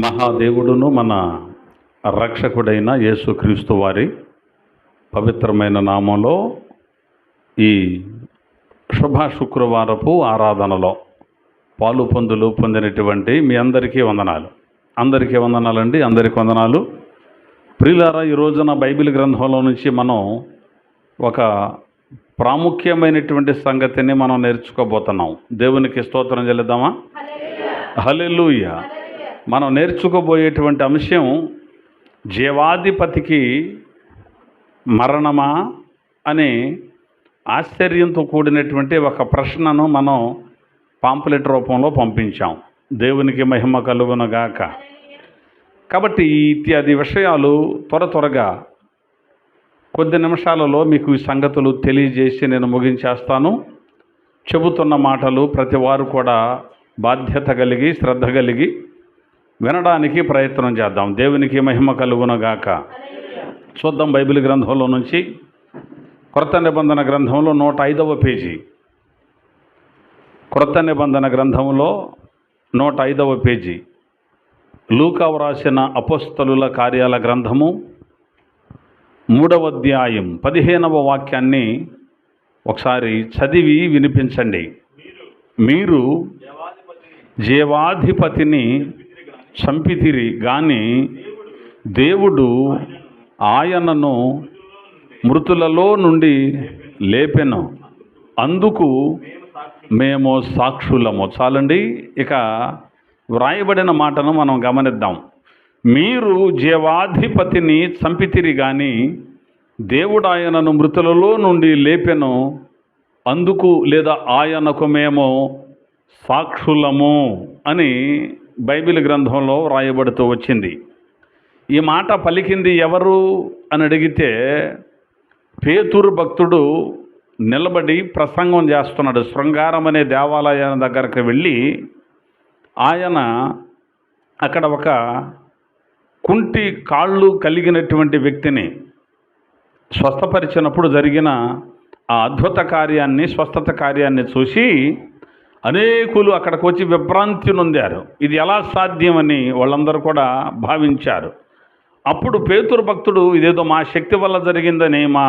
మహాదేవుడును మన రక్షకుడైన యేసుక్రీస్తు వారి పవిత్రమైన నామంలో ఈ శుభ శుక్రవారపు ఆరాధనలో పాలు పొందులు పొందినటువంటి మీ అందరికీ వందనాలు. అందరికీ వందనాలండి. అందరికీ వందనాలు. ప్రియులారా, ఈ రోజున బైబిల్ గ్రంథంలో నుంచి మనం ఒక ప్రాముఖ్యమైనటువంటి సంగతిని మనం నేర్చుకోబోతున్నాం. దేవునికి స్తోత్రం చెల్లిద్దామా? హల్లెలూయా. మనం నేర్చుకోబోయేటువంటి అంశం జీవాధిపతికి మరణమా అనే ఆశ్చర్యంతో కూడినటువంటి ఒక ప్రశ్నను మనం పాంప్లెట్ రూపంలో పంపించాం. దేవునికి మహిమ కలుగునగాక. కాబట్టి ఈ ఇత్యాది విషయాలు త్వరగా కొద్ది నిమిషాలలో మీకు ఈ సంగతులు తెలియజేసి నేను ముగించేస్తాను. చెబుతున్న మాటలు ప్రతి వారు కూడా బాధ్యత కలిగి శ్రద్ధ కలిగి వినడానికి ప్రయత్నం చేద్దాం. దేవునికి మహిమ కలుగునగాక. చూద్దాం బైబిల్ గ్రంథంలో నుంచి క్రొత్త నిబంధన గ్రంథంలో 105వ పేజీ. క్రొత్త నిబంధన గ్రంథంలో 105వ పేజీ. లూకా వ్రాసిన అపోస్తలుల కార్యాల గ్రంథము 3వ అధ్యాయం 15వ వాక్యాన్ని ఒకసారి చదివి వినిపించండి. మీరు జీవాధిపతిని చంపితిరి గాని దేవుడు ఆయనను మృతులలో నుండి లేపెను, అందుకు మేము సాక్షులము. చాలండి. ఇక వ్రాయబడిన మాటను మనం గమనిద్దాం. మీరు జీవాధిపతిని చంపితిరి గాని దేవుడు ఆయనను మృతులలో నుండి లేపెను, అందుకు లేదా ఆయనకు మేము సాక్షులము అని బైబిల్ గ్రంథంలో వ్రాయబడుతూ వచ్చింది. ఈ మాట పలికింది ఎవరు అని అడిగితే పేతురు భక్తుడు నిలబడి ప్రసంగం చేస్తున్నాడు. శృంగారం అనే దేవాలయం దగ్గరకు వెళ్ళి ఆయన అక్కడ ఒక కుంటి కాళ్ళు కలిగినటువంటి వ్యక్తిని స్వస్థపరిచినప్పుడు జరిగిన ఆ అద్భుత కార్యాన్ని, స్వస్థత కార్యాన్ని చూసి అనేకులు అక్కడికి వచ్చి విభ్రాంతి నొందారు. ఇది ఎలా సాధ్యమని వాళ్ళందరూ కూడా భావించారు. అప్పుడు పేతురు భక్తుడు ఇదేదో మా శక్తి వల్ల జరిగిందని, మా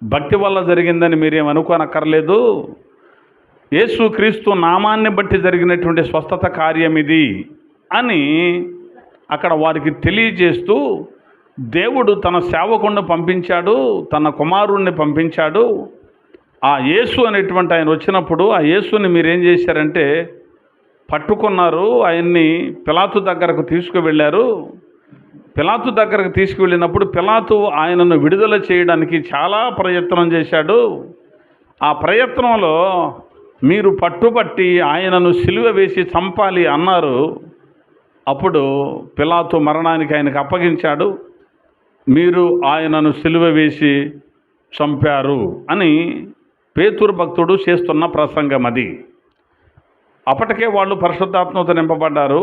భక్తి వల్ల జరిగిందని మీరేం అనుకోనక్కర్లేదు, యేసుక్రీస్తు నామాన్ని బట్టి జరిగినటువంటి స్వస్థత కార్యం ఇది అని అక్కడ వారికి తెలియజేస్తూ దేవుడు తన సేవకుడిని పంపించాడు, తన కుమారుణ్ణి పంపించాడు. ఆ యేసు అనేటువంటి ఆయన వచ్చినప్పుడు ఆ యేసుని మీరేం చేశారంటే పట్టుకున్నారు, ఆయన్ని పిలాతు దగ్గరకు తీసుకువెళ్ళారు. పిలాతు దగ్గరకు తీసుకువెళ్ళినప్పుడు పిలాతు ఆయనను విడుదల చేయడానికి చాలా ప్రయత్నం చేశాడు. ఆ ప్రయత్నంలో మీరు పట్టుబట్టి ఆయనను సిలువ వేసి చంపాలి అన్నారు. అప్పుడు పిలాతు మరణానికి ఆయనకు అప్పగించాడు. మీరు ఆయనను సిలువ వేసి చంపారు అని పేతురు భక్తుడు చేస్తున్న ప్రసంగం అది. అప్పటికే వాళ్ళు పరిశుద్ధాత్మతో నింపబడ్డారు.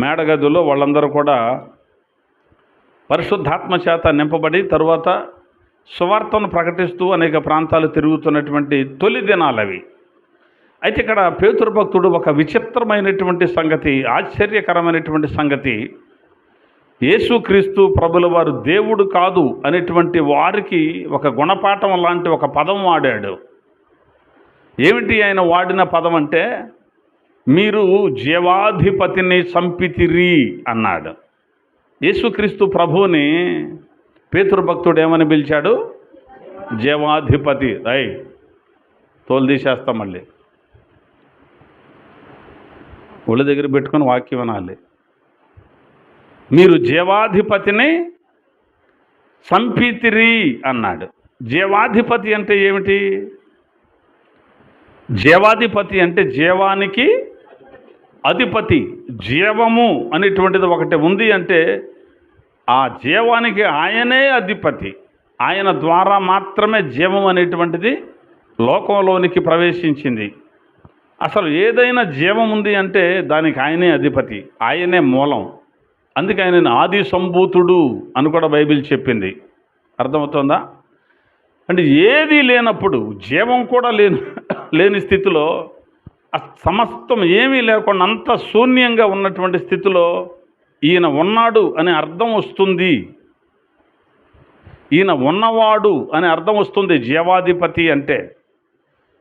మేడగదిలో వాళ్ళందరూ కూడా పరిశుద్ధాత్మ చేత నింపబడి తరువాత సువార్తను ప్రకటిస్తూ అనేక ప్రాంతాలు తిరుగుతున్నటువంటి తొలి దినాలు అవి. అయితే ఇక్కడ పేతురు భక్తుడు ఒక విచిత్రమైనటువంటి సంగతి, ఆశ్చర్యకరమైనటువంటి సంగతి, యేసుక్రీస్తు ప్రభుల వారు దేవుడు కాదు అనేటువంటి వారికి ఒక గుణపాఠం లాంటి ఒక పదం వాడాడు. ఏమిటి ఆయన వాడిన పదం అంటే, మీరు జీవాధిపతిని చంపితిరి అన్నాడు. యేసుక్రీస్తు ప్రభువుని పేతురు భక్తుడు ఏమని పిలిచాడు? జీవాధిపతి. తోలు తీసేస్తాం, మళ్ళీ ఒళ్ళ దగ్గర పెట్టుకొని వాక్యం అనాలి. మీరు జీవాధిపతిని చంపితిరి అన్నాడు. జీవాధిపతి అంటే ఏమిటి? జీవాధిపతి అంటే జీవానికి అధిపతి. జీవము అనేటువంటిది ఒకటి ఉంది అంటే ఆ జీవానికి ఆయనే అధిపతి. ఆయన ద్వారా మాత్రమే జీవం అనేటువంటిది లోకంలోనికి ప్రవేశించింది. అసలు ఏదైనా జీవం ఉంది అంటే దానికి ఆయనే అధిపతి, ఆయనే మూలం. అందుకే ఆయన ఆది సంభూతుడు అని కూడా బైబిల్ చెప్పింది. అర్థమవుతుందా? అంటే ఏది లేనప్పుడు, జీవం కూడా లేని స్థితిలో, సమస్తం ఏమీ లేకుండా అంత శూన్యంగా ఉన్నటువంటి స్థితిలో ఈయన ఉన్నాడు అనే అర్థం వస్తుంది, ఈయన ఉన్నవాడు అనే అర్థం వస్తుంది జీవాధిపతి అంటే.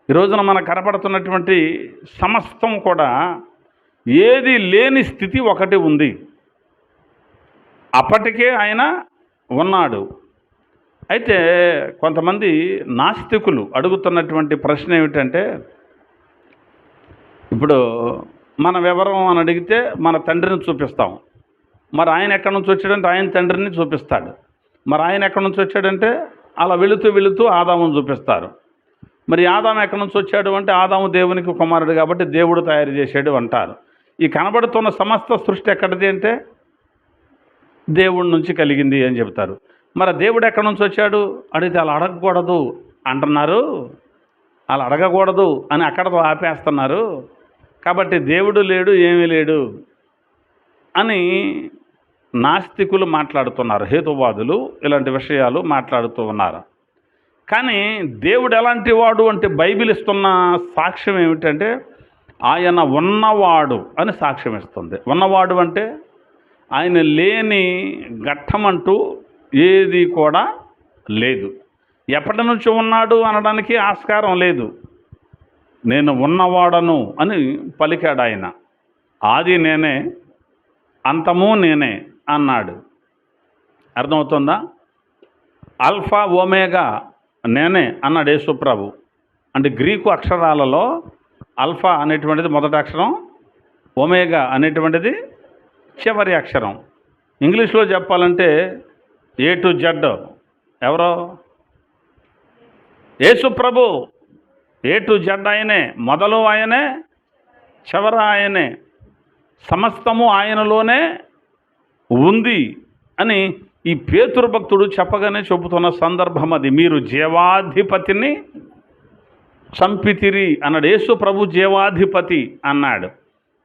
ఈ రోజున మనకు కనపడుతున్నటువంటి సమస్తం కూడా ఏది లేని స్థితి ఒకటి ఉంది. అప్పటికే ఆయన ఉన్నాడు. అయితే కొంతమంది నాస్తికులు అడుగుతున్నటువంటి ప్రశ్న ఏమిటంటే, ఇప్పుడు మనం ఎవరం అని అడిగితే మన తండ్రిని చూపిస్తాం. మరి ఆయన ఎక్కడి నుంచి వచ్చాడంటే ఆయన తండ్రిని చూపిస్తాడు. మరి ఆయన ఎక్కడి నుంచి వచ్చాడంటే అలా వెళుతూ వెళుతూ ఆదామును చూపిస్తారు. మరి ఆదాము ఎక్కడి నుంచి వచ్చాడు అంటే ఆదాము దేవునికి కుమారుడు కాబట్టి దేవుడు తయారు చేశాడు అంటారు. ఈ కనబడుతున్న సమస్త సృష్టి ఎక్కడిది అంటే దేవుడి నుంచి కలిగింది అని చెప్తారు. మరి దేవుడు ఎక్కడి నుంచి వచ్చాడు అడిగితే అలా అడగకూడదు అంటున్నారు, అలా అడగకూడదు అని అక్కడతో ఆపేస్తున్నారు. కాబట్టి దేవుడు లేడు, ఏమీ లేడు అని నాస్తికులు మాట్లాడుతున్నారు, హేతువాదులు ఇలాంటి విషయాలు మాట్లాడుతూ ఉన్నారు. కానీ దేవుడు ఎలాంటి వాడు అంటే బైబిల్ ఇస్తున్న సాక్ష్యం ఏమిటంటే ఆయన ఉన్నవాడు అని సాక్ష్యం ఇస్తుంది. ఉన్నవాడు అంటే ఆయన లేని ఘట్టమంటూ ఏది కూడా లేదు. ఎప్పటి నుంచి ఉన్నాడు అనడానికి ఆస్కారం లేదు. నేను ఉన్నవాడను అని పలికాడు ఆయన. ఆది నేనే, అంతము నేనే అన్నాడు. అర్థమవుతుందా? ఆల్ఫా ఒమేగా నేనే అన్నాడు యేసుప్రభు. అంటే గ్రీకు అక్షరాలలో ఆల్ఫా అనేటువంటిది మొదటి అక్షరం, ఒమేగా అనేటువంటిది చివరి అక్షరం. ఇంగ్లీష్లో చెప్పాలంటే ఏ టు జెడ్ ఎవరో యేసుప్రభు. ఏ టు జెడ్ ఆయనే, మొదలు ఆయనే, చివర ఆయనే, సమస్తము ఆయనలోనే ఉంది అని ఈ పేతురు భక్తుడు చెప్పగానే చెబుతున్న సందర్భం అది. మీరు జీవాధిపతిని చంపితిరి అన్నాడు. యేసు ప్రభు జీవాధిపతి అన్నాడు.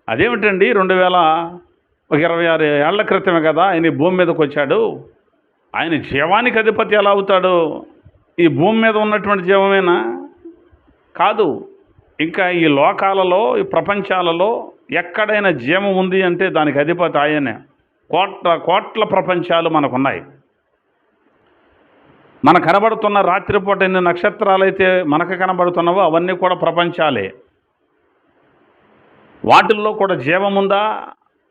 అదేమిటండి 2026 ఏళ్ల క్రితమే కదా ఆయన భూమి మీదకి వచ్చాడు. ఆయన జీవానికి అధిపతి ఎలా అవుతాడు? ఈ భూమి మీద ఉన్నటువంటి జీవమేనా? కాదు. ఇంకా ఈ లోకాలలో, ఈ ప్రపంచాలలో ఎక్కడైనా జీవం ఉంది అంటే దానికి అధిపతి ఆయనే. కోట్ల ప్రపంచాలు మనకున్నాయి. మనకు కనబడుతున్న రాత్రిపూట ఎన్ని నక్షత్రాలైతే మనకు కనబడుతున్నావో అవన్నీ కూడా ప్రపంచాలే. వాటిల్లో కూడా జీవం ఉందా?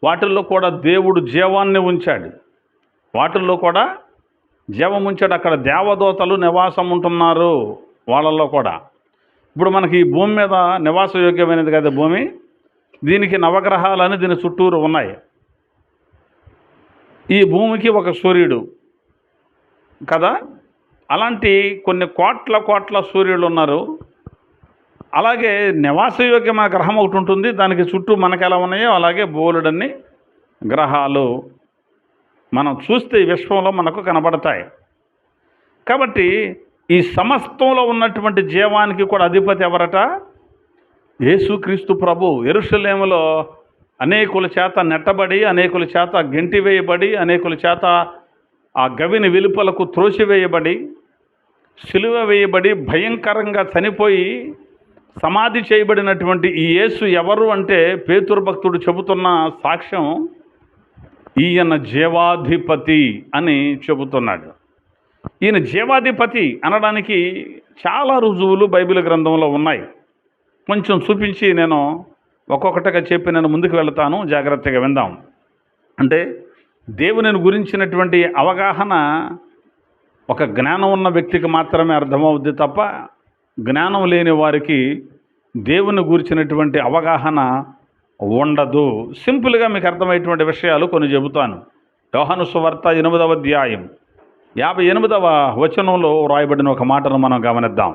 వాటిల్లో కూడా దేవుడు జీవాన్ని ఉంచాడు. వాటిల్లో కూడా జీవం ఉంచాడు. అక్కడ దేవదూతలు నివాసం ఉంటున్నారు వాళ్ళల్లో కూడా. ఇప్పుడు మనకి ఈ భూమి మీద నివాసయోగ్యమైనది కదా భూమి. దీనికి నవగ్రహాలని దీని చుట్టూరు ఉన్నాయి. ఈ భూమికి ఒక సూర్యుడు కదా, అలాంటి కొన్ని కోట్ల సూర్యులు ఉన్నారు. అలాగే నివాసయోగ్యమైన గ్రహం ఒకటి ఉంటుంది, దానికి చుట్టూ మనకు ఎలా ఉన్నాయో అలాగే బోలెడన్ని గ్రహాలు మనం చూస్తే ఈ విశ్వంలో మనకు కనబడతాయి. కాబట్టి ఈ సమస్తంలో ఉన్నటువంటి జీవానికి కూడా అధిపతి ఎవరట? యేసుక్రీస్తు ప్రభు. యెరూషలేములో అనేకుల చేత నెట్టబడి, అనేకుల చేత గెంటివేయబడి, అనేకుల చేత ఆ గవిని వెలుపలకు త్రోసివేయబడి, సిలువ వేయబడి, భయంకరంగా చనిపోయి సమాధి చేయబడినటువంటి ఈ యేసు ఎవరు అంటే పేతురు భక్తుడు చెబుతున్న సాక్ష్యం ఈయన జీవాధిపతి అని చెబుతున్నాడు. ఈయన జీవాధిపతి అనడానికి చాలా రుజువులు బైబిల్ గ్రంథంలో ఉన్నాయి. కొంచెం చూపించి నేను ఒక్కొక్కటిగా చెప్పి నేను ముందుకు వెళ్తాను, జాగ్రత్తగా విందాం. అంటే దేవుని గురించినటువంటి అవగాహన ఒక జ్ఞానం ఉన్న వ్యక్తికి మాత్రమే అర్థమవుద్ది తప్ప జ్ఞానం లేని వారికి దేవుని గురించినటువంటి అవగాహన ఉండదు. సింపుల్గా మీకు అర్థమయ్యేటువంటి విషయాలు కొన్ని చెబుతాను. యోహాను సువార్త 8వ అధ్యాయం 58వ వచనంలో రాయబడిన ఒక మాటను మనం గమనిద్దాం.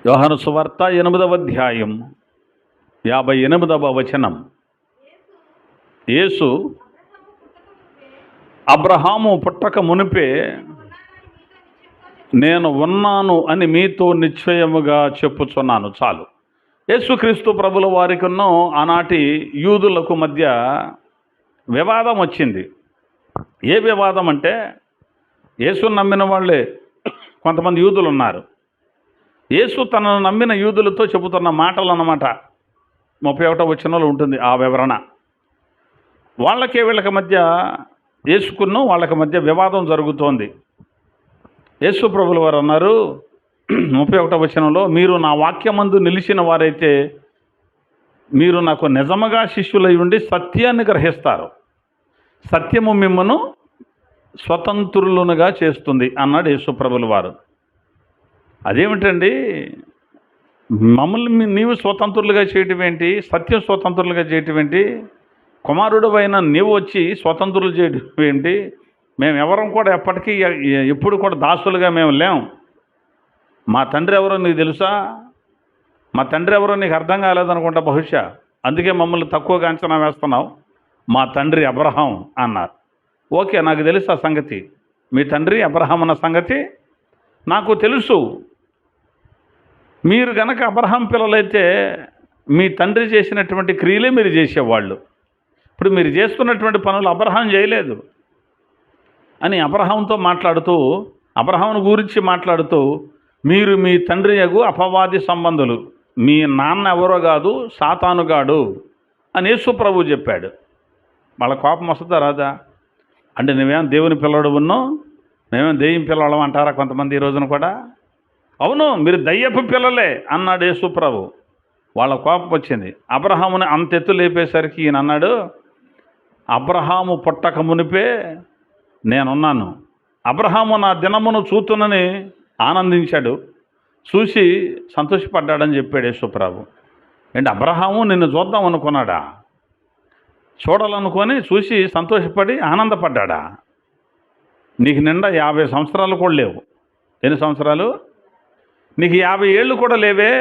యోహాను సువార్త 8వ అధ్యాయం 58వ వచనం. యేసు అబ్రహాము పుట్టక మునిపే నేను ఉన్నాను అని మీతో నిశ్చయముగా చెప్పుచున్నాను. చాలు. యేసుక్రీస్తు ప్రభుల వారికిన్నో ఆనాటి యూదులకు మధ్య వివాదం వచ్చింది. ఏ వివాదం అంటే యేసును నమ్మిన వాళ్ళే కొంతమంది యూదులు ఉన్నారు. యేసు తనను నమ్మిన యూదులతో చెబుతున్న మాటలు అన్నమాట. 31వ వచనంలో ఉంటుంది ఆ వివరణ. వాళ్ళకి వీళ్ళకి మధ్య యేసుకును వాళ్ళకి మధ్య వివాదం జరుగుతోంది. యేసు ప్రభుల వారు అన్నారు 31వ వచనంలో, మీరు నా వాక్యమందు నిలిచిన వారైతే మీరు నాకు నిజముగా శిష్యులై ఉండి సత్యాన్ని గ్రహిస్తారు, సత్యము మిమ్మను స్వతంత్రులునుగా చేస్తుంది అన్నాడు యేసు ప్రభుల వారు. అదేమిటండి, మమ్మల్ని నీవు స్వతంత్రులుగా చేయటం ఏంటి, సత్యం స్వతంత్రులుగా చేయటం ఏంటి, కుమారుడు అయిన నీవు వచ్చి స్వతంత్రులు చేయటం ఏంటి, మేము ఎవరం కూడా ఎప్పటికీ ఎప్పుడు కూడా దాసులుగా మేము లేం. మా తండ్రి ఎవరో నీకు తెలుసా, మా తండ్రి ఎవరో నీకు అర్థం కాలేదనుకుంటా బహుశా, అందుకే మమ్మల్ని తక్కువగా అంచనా వేస్తున్నావు. మా తండ్రి అబ్రహాం అన్నారు. ఓకే, నాకు తెలుసు ఆ సంగతి, మీ తండ్రి అబ్రహాం అన్న సంగతి నాకు తెలుసు. మీరు గనక అబ్రహాం పిల్లలైతే మీ తండ్రి చేసినటువంటి క్రియలే మీరు చేసేవాళ్ళు. ఇప్పుడు మీరు చేస్తున్నటువంటి పనులు అబ్రహాం చేయలేదు అని అబ్రహాంతో మాట్లాడుతూ, అబ్రహాంను గురించి మాట్లాడుతూ, మీరు మీ తండ్రి యగు అపవాది సంబంధులు, మీ నాన్న ఎవరో కాదు సాతానుగాడు అని యేసు ప్రభువు చెప్పాడు. వాళ్ళ కోపం వస్తుందా రాదా? అంటే నువ్వేం దేవుని పిల్లడు ఉన్నావు, మేమేం దెయ్యం పిల్లలం అంటారా కొంతమంది ఈ రోజున కూడా? అవును, మీరు దయ్యపు పిల్లలే అన్నాడు యేసు ప్రభు. వాళ్ళ కోపం వచ్చింది. అబ్రహాముని అంత ఎత్తు లేపేసరికి ఈయన అన్నాడు, అబ్రహాము పుట్టక మునిపే నేనున్నాను, అబ్రహాము నా దినమును చూతునని ఆనందించాడు, చూసి సంతోషపడ్డాడని చెప్పాడు యేసుప్రభు. ఏంటి, అబ్రహాము నిన్ను చూద్దాం అనుకున్నాడా? చూడాలనుకొని చూసి సంతోషపడి ఆనందపడ్డా? నీకు నిండా 50 సంవత్సరాలు కూడా లేవు. ఎన్ని సంవత్సరాలు? నీకు 50 ఏళ్ళు కూడా లేవే.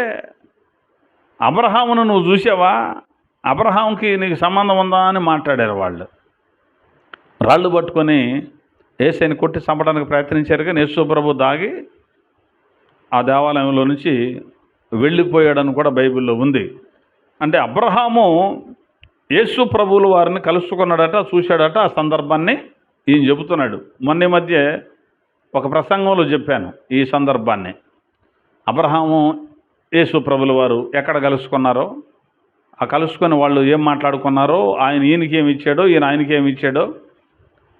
అబ్రహామును నువ్వు చూసావా? అబ్రహాంకి నీకు సంబంధం ఉందా అని మాట్లాడారు వాళ్ళు. రాళ్ళు పట్టుకొని యేసుని కొట్టి చంపడానికి ప్రయత్నించారు, కానీ యేసు ప్రభు దాగి ఆ దేవాలయంలో నుంచి వెళ్ళిపోయాడని కూడా బైబిల్లో ఉంది. అంటే అబ్రహాము యేసు ప్రభువుల వారిని కలుసుకున్నాడట, చూశాడట. ఆ సందర్భాన్ని ఈయన చెబుతున్నాడు. మొన్న మధ్య ఒక ప్రసంగంలో చెప్పాను ఈ సందర్భాన్ని. అబ్రహాము యేసు ప్రభుల వారు ఎక్కడ కలుసుకున్నారో, ఆ కలుసుకొని వాళ్ళు ఏం మాట్లాడుకున్నారో, ఆయన ఈయనకి ఏమి ఇచ్చాడో, ఈయన ఆయనకి ఏమి ఇచ్చాడో,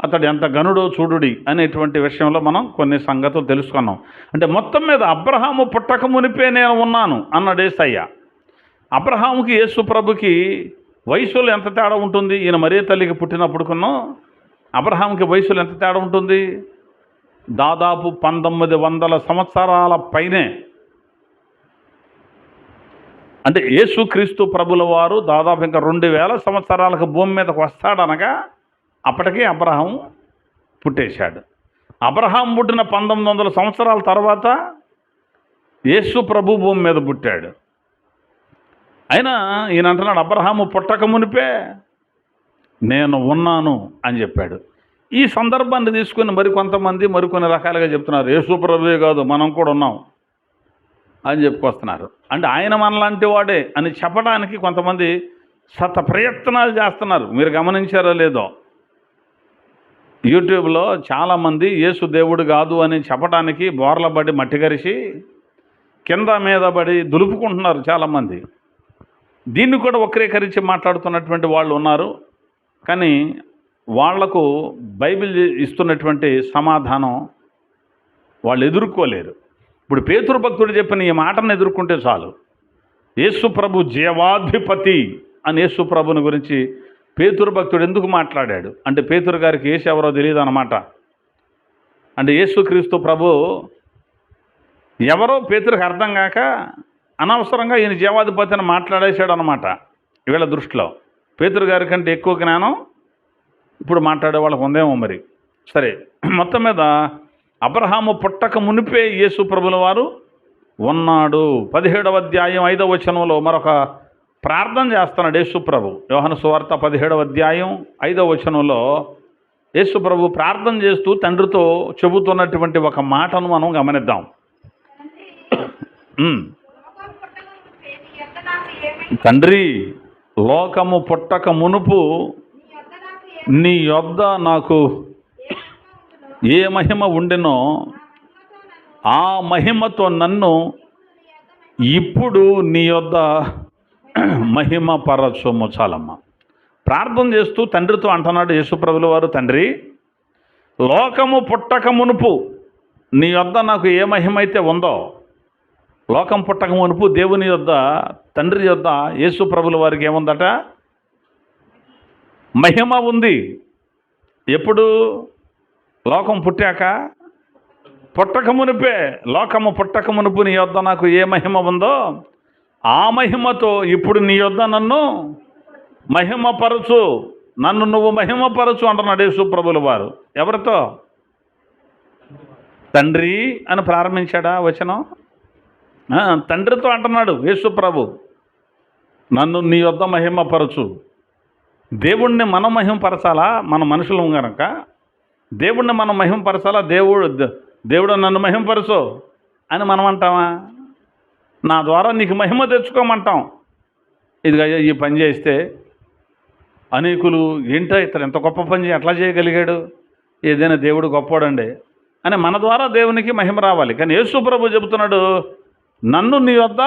అతడు ఎంత గనుడో చూడుడి అనేటువంటి విషయంలో మనం కొన్ని సంగతులు తెలుసుకున్నాం. అంటే మొత్తం మీద అబ్రహాము పుట్టక మునిపే నేను ఉన్నాను అన్నాడు యేసయ్య. అబ్రహాముకి యేసు ప్రభుకి వయసులో ఎంత తేడా ఉంటుంది? ఈయన మరే తల్లికి పుట్టినప్పుడుకున్నో అబ్రహాంకి వయసులో ఎంత తేడా ఉంటుంది? దాదాపు 1900 సంవత్సరాల పైనే. అంటే యేసుక్రీస్తు ప్రభుల వారు దాదాపు ఇంకా 2000 సంవత్సరాలకు భూమి మీదకు వస్తాడనగా అప్పటికే అబ్రహాం పుట్టేశాడు. అబ్రహాం పుట్టిన 1900 సంవత్సరాల తర్వాత యేసు ప్రభు భూమి మీద పుట్టాడు. అయినా ఈయన అంటున్నాడు, అబ్రహాము పుట్టక మునిపే నేను ఉన్నాను అని చెప్పాడు. ఈ సందర్భాన్ని తీసుకుని మరికొంతమంది మరికొన్ని రకాలుగా చెప్తున్నారు. యేసు ప్రభువే కాదు, మనం కూడా ఉన్నాం అని చెప్పుకొస్తున్నారు. అంటే ఆయన మనలాంటి వాడే అని చెప్పడానికి కొంతమంది శత ప్రయత్నాలు చేస్తున్నారు. మీరు గమనించారో లేదో, యూట్యూబ్లో చాలామంది యేసు దేవుడు కాదు అని చెప్పడానికి బోర్లబడి మట్టి గరిసి కింద మీద పడి దులుపుకుంటున్నారు చాలామంది. దీన్ని కూడా వక్రీకరించి మాట్లాడుతున్నటువంటి వాళ్ళు ఉన్నారు. కానీ వాళ్లకు బైబిల్ ఇస్తున్నటువంటి సమాధానం వాళ్ళు ఎదుర్కోలేరు. ఇప్పుడు పేతురు భక్తుడు చెప్పిన ఈ మాటను ఎదుర్కొంటే చాలు. యేసు ప్రభు జీవాధిపతి అని యేసు ప్రభుని గురించి పేతురు భక్తుడు ఎందుకు మాట్లాడాడు అంటే, పేతురు గారికి యేసు ఎవరో తెలియదు అన్నమాట. అంటే యేసుక్రీస్తు ప్రభు ఎవరో పేతురికి అర్థం కాక అనవసరంగా ఈయన జీవాధిపతి అని మాట్లాడేశాడు అనమాట. వీళ్ళ దృష్టిలో పేతురు గారి కంటే ఎక్కువ జ్ఞానం ఇప్పుడు మాట్లాడే వాళ్ళకు ఉందేమో మరి. సరే, మొత్తం మీద అబ్రహాము పుట్టక మునిపే యేసు ప్రభుల వారు ఉన్నాడు. 17వ అధ్యాయం 5వ వచనంలో మరొక ప్రార్థన చేస్తున్నాడు యేసు ప్రభు. యోహాను సువార్త 17వ అధ్యాయం 5వ వచనంలో యేసు ప్రభు ప్రార్థన చేస్తూ తండ్రితో చెబుతున్నటువంటి ఒక మాటను మనం గమనిద్దాం. తండ్రి, లోకము పుట్టక మునుపు నీ యొద్ద నాకు ఏ మహిమ ఉండినో ఆ మహిమతో నన్ను ఇప్పుడు నీ యొద్ద మహిమ పరచుము. చాలమ్మ. ప్రార్థన చేస్తూ తండ్రితో అంటున్నాడు యేసుప్రభుల వారు, తండ్రి, లోకము పుట్టక మునుపు నీ యొద్ద నాకు ఏ మహిమైతే ఉందో, లోకం పుట్టక మునుపు దేవుని యొద్ద, తండ్రి యొద్ద యేసుప్రభుల వారికి ఏముందట? మహిమ ఉంది. ఎప్పుడు? లోకం పుట్టాక, పుట్టక మునిపే. లోకము పుట్టక మునుపు నీ యొద్ద నాకు ఏ మహిమ ఉందో ఆ మహిమతో ఇప్పుడు నీ యొద్ద నన్ను మహిమపరచు, నన్ను నువ్వు మహిమపరచు అంటున్నాడు యేసుప్రభుల వారు. ఎవరితో? తండ్రి అని ప్రారంభించాడా వచనం? తండ్రితో అంటున్నాడు యేసుప్రభు, నన్ను నీ యొద్ద మహిమపరచు. దేవుణ్ణి మనం మహిమపరచాలా? మన మనుషులం కనుక దేవుణ్ణి మనం మహిమపరచాలా? దేవుడు నన్ను మహిమపరచు అని మనం అంటామా? నా ద్వారా నీకు మహిమ తెచ్చుకోమంటాం. ఇదిగా ఈ పని చేస్తే అనేకులు, ఏంటో ఇతను ఎంత గొప్ప పని ఎట్లా చేయగలిగాడు, ఏదైనా దేవుడు గొప్పోడండి అని మన ద్వారా దేవునికి మహిమ రావాలి. కానీ యేసుప్రభు చెబుతున్నాడు, నన్ను నీ వద్ద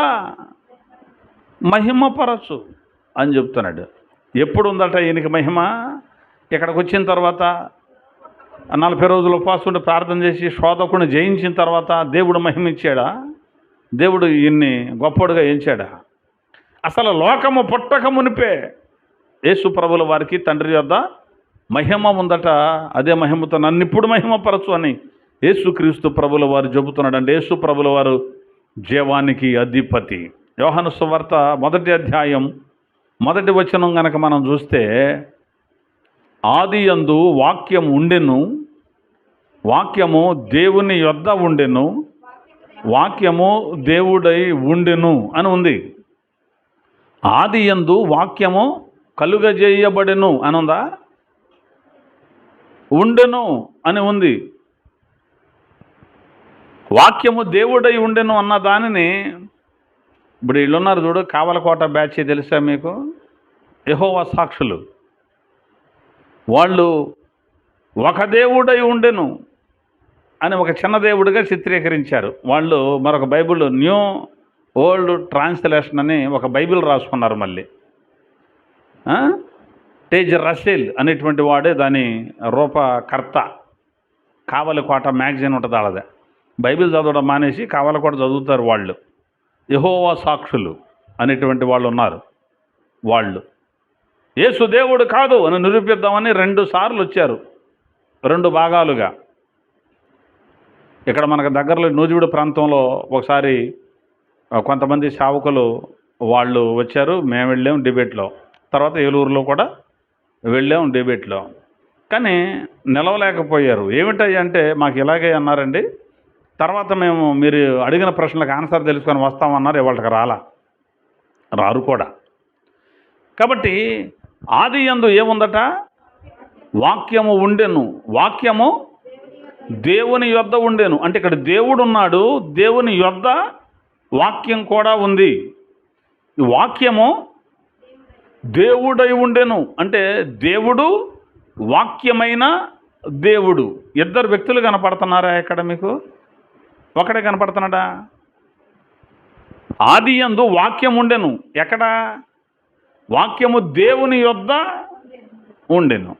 మహిమపరచు అని చెప్తున్నాడు. ఎప్పుడు ఉందట ఈయనకి మహిమ? ఇక్కడికి వచ్చిన తర్వాత 40 రోజులు ఉపవాసం ప్రార్థన చేసి శోధకుని జయించిన తర్వాత దేవుడు మహిమ ఇచ్చాడా? దేవుడు ఈయన్ని గొప్పడుగా ఎంచాడా? అసలు లోకము పుట్టక మునిపే యేసుప్రభుల వారికి తండ్రి యొద్ద మహిమ ఉందట. అదే మహిమతో నన్ను ఇప్పుడు మహిమపరచు అని యేసుక్రీస్తు ప్రభుల వారు చెబుతున్నాడు. అంటే యేసుప్రభుల వారు జీవానికి అధిపతి. యోహాను సువార్త 1వ అధ్యాయం 1వ వచనం కనుక మనం చూస్తే, ఆదియందు వాక్యం ఉండెను, వాక్యము దేవుని యొద్ద ఉండెను, వాక్యము దేవుడై ఉండెను అని ఉంది. ఆదియందు వాక్యము కలుగజేయబడెను అని ఉందా? ఉండెను అని ఉంది. వాక్యము దేవుడై ఉండెను అన్న దానిని, ఇప్పుడు వీళ్ళున్నారు చూడు, కావలకోట బ్యాచ్ తెలుసా మీకు? యెహోవా సాక్షులు. వాళ్ళు ఒక దేవుడై ఉండెను అని ఒక చిన్న దేవుడిగా చిత్రీకరించారు. వాళ్ళు మరొక బైబిల్, న్యూ ఓల్డ్ ట్రాన్స్లేషన్ అని ఒక బైబిల్ రాసుకున్నారు. మళ్ళీ టేజ్ రసెల్ అనేటువంటి వాడే దాని రూపకర్త. కావలకోట మ్యాగజైన్ ఉంటుంది వాళ్ళదే. బైబిల్ చదవడం మానేసి కావలకోట చదువుతారు వాళ్ళు. యెహోవా సాక్షులు అనేటువంటి వాళ్ళు ఉన్నారు. వాళ్ళు యేసు దేవుడు కాదు అని నిరూపిద్దామని 2 సార్లు వచ్చారు, 2 భాగాలుగా. ఇక్కడ మనకు దగ్గరలో నూజివీడు ప్రాంతంలో ఒకసారి కొంతమంది సేవకులు వాళ్ళు వచ్చారు, మేము వెళ్ళాం డిబేట్లో. తర్వాత ఏలూరులో కూడా వెళ్ళాం డిబేట్లో. కానీ నిలవలేకపోయారు. ఏమిటయ్యా అంటే, మాకు ఇలాగే అన్నారండి, తర్వాత మేము మీరు అడిగిన ప్రశ్నలకు ఆన్సర్ తెలుసుకొని వస్తామన్నారు. ఇవాళకి రారు కూడా. కాబట్టి ఆదియందు ఏముందట? వాక్యము ఉండెను, వాక్యము దేవుని యొద్ద ఉండెను. అంటే ఇక్కడ దేవుడు ఉన్నాడు, దేవుని యొద్ద వాక్యం కూడా ఉంది. ఈ వాక్యము దేవుడై ఉండెను అంటే దేవుడు వాక్యమైన దేవుడు. 2 వ్యక్తులు కనపడుతున్నారా ఇక్కడ మీకు? ఒకడే కనపడుతున్నాడా? ఆదియందు వాక్యం ఉండెను. ఎక్కడ? వాక్యము దేవుని యొద్ద ఉండెను,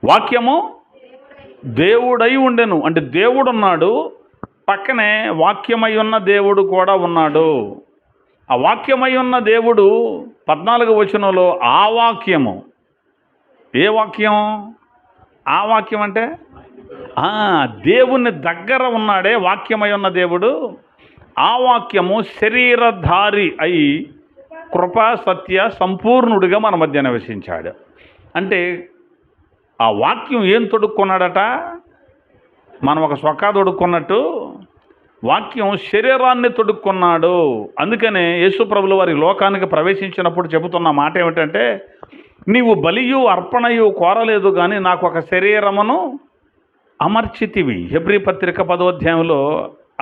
వాక్యము దేవుడై ఉండెను. అంటే దేవుడు ఉన్నాడు, పక్కనే వాక్యమై ఉన్న దేవుడు కూడా ఉన్నాడు. ఆ వాక్యమై ఉన్న దేవుడు 14వ వచనంలో ఆ వాక్యము, ఏ వాక్యం? ఆ వాక్యం అంటే దేవుని దగ్గర ఉన్నాడే వాక్యమై ఉన్న దేవుడు. ఆ వాక్యము శరీరధారి అయి కృపా సత్య సంపూర్ణుడిగా మన మధ్య నివసించాడు. అంటే ఆ వాక్యం ఏం తొడుక్కున్నాడట? మనం ఒక సొక్కా తొడుక్కున్నట్టు వాక్యం శరీరాన్ని తొడుక్కున్నాడు. అందుకనే యేసుప్రభుల వారి లోకానికి ప్రవేశించినప్పుడు చెబుతున్న మాట ఏమిటంటే, నీవు బలియు అర్పణయు కోరలేదు కానీ నాకు ఒక శరీరమును అమర్చితివి. హెబ్రీ పత్రిక 10వ అధ్యాయంలో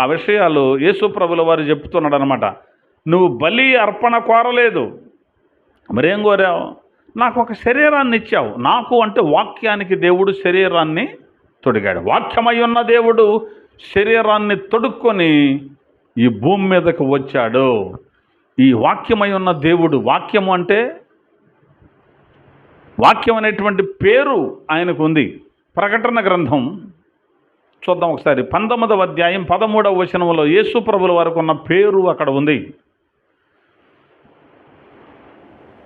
ఆ విషయాలు యేసుప్రభుల వారు చెప్తున్నాడు అనమాట. నువ్వు బలి అర్పణ కోరలేదు, మరేం కోరావు? నాకు ఒక శరీరాన్ని ఇచ్చావు. నాకు అంటే వాక్యానికి దేవుడు శరీరాన్ని తొడిగాడు. వాక్యమై ఉన్న దేవుడు శరీరాన్ని తొడుక్కొని ఈ భూమి మీదకు వచ్చాడు. ఈ వాక్యమై ఉన్న దేవుడు, వాక్యము అంటే వాక్యం అనేటువంటి పేరు ఆయనకు ఉంది. ప్రకటన గ్రంథం చూద్దాం ఒకసారి. 19వ అధ్యాయం 13వ వచనంలో యేసు ప్రభుల వారికి ఉన్న పేరు అక్కడ ఉంది.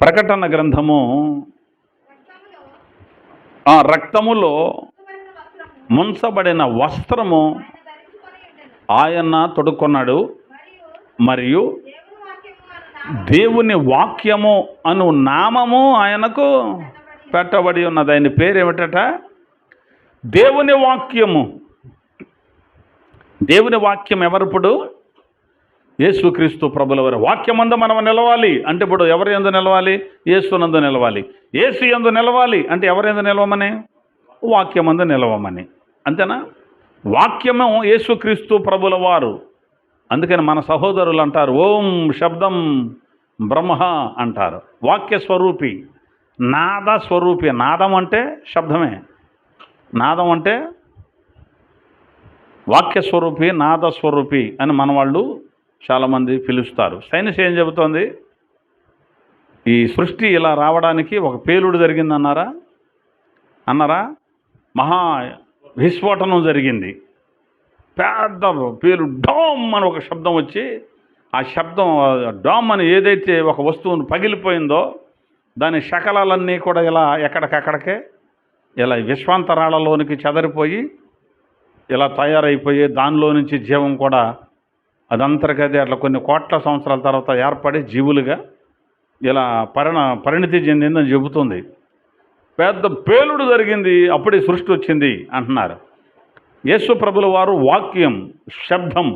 ప్రకటన గ్రంథము రక్తములో ముంచబడిన వస్త్రము ఆయన తొడుక్కున్నాడు, మరియు దేవుని వాక్యము అను నామము ఆయనకు పెట్టబడి ఉన్నది. ఆయన పేరు ఏమిటట? దేవుని వాక్యము. దేవుని వాక్యం ఎవరిప్పుడు? యేసుక్రీస్తు ప్రభుల వారు. వాక్యమందు మనం నిలవాలి అంటే ఇప్పుడు ఎవరి యందు నిలవాలి? యేసునందు నిలవాలి. యేసు యందు నిలవాలి అంటే ఎవరి యందు నిలవమని? వాక్యమందు నిలవమని. అంతేనా? వాక్యము యేసుక్రీస్తు ప్రభుల వారు. అందుకని మన సహోదరులు అంటారు ఓం శబ్దం బ్రహ్మ అంటారు. వాక్య స్వరూపి, నాద స్వరూపి. నాదం అంటే శబ్దమే, నాదం అంటే వాక్య స్వరూపి, నాద స్వరూపి అని మన వాళ్ళు చాలామంది పిలుస్తారు. సైన్స్ ఏం చెబుతోంది? ఈ సృష్టి ఇలా రావడానికి ఒక పేలుడు జరిగిందన్నారా? మహా విస్ఫోటనం జరిగింది. పెద్ద పేలు డామ్ అని ఒక శబ్దం వచ్చి, ఆ శబ్దం డామ్ అని ఏదైతే ఒక వస్తువును పగిలిపోయిందో దాని శకలాలన్నీ కూడా ఇలా ఎక్కడికక్కడికే ఇలా విశ్వాంతరాళలోనికి చెదరిపోయి ఇలా తయారైపోయి దానిలో నుంచి జీవం కూడా అదంతరికదే అట్లా కొన్ని కోట్ల సంవత్సరాల తర్వాత ఏర్పడి జీవులుగా ఇలా పరిణితి చెందిందని చెబుతుంది. పెద్ద పేలుడు జరిగింది, అప్పుడే సృష్టి వచ్చింది అంటున్నారు. యేసు ప్రభుల వారు వాక్యం, శబ్దం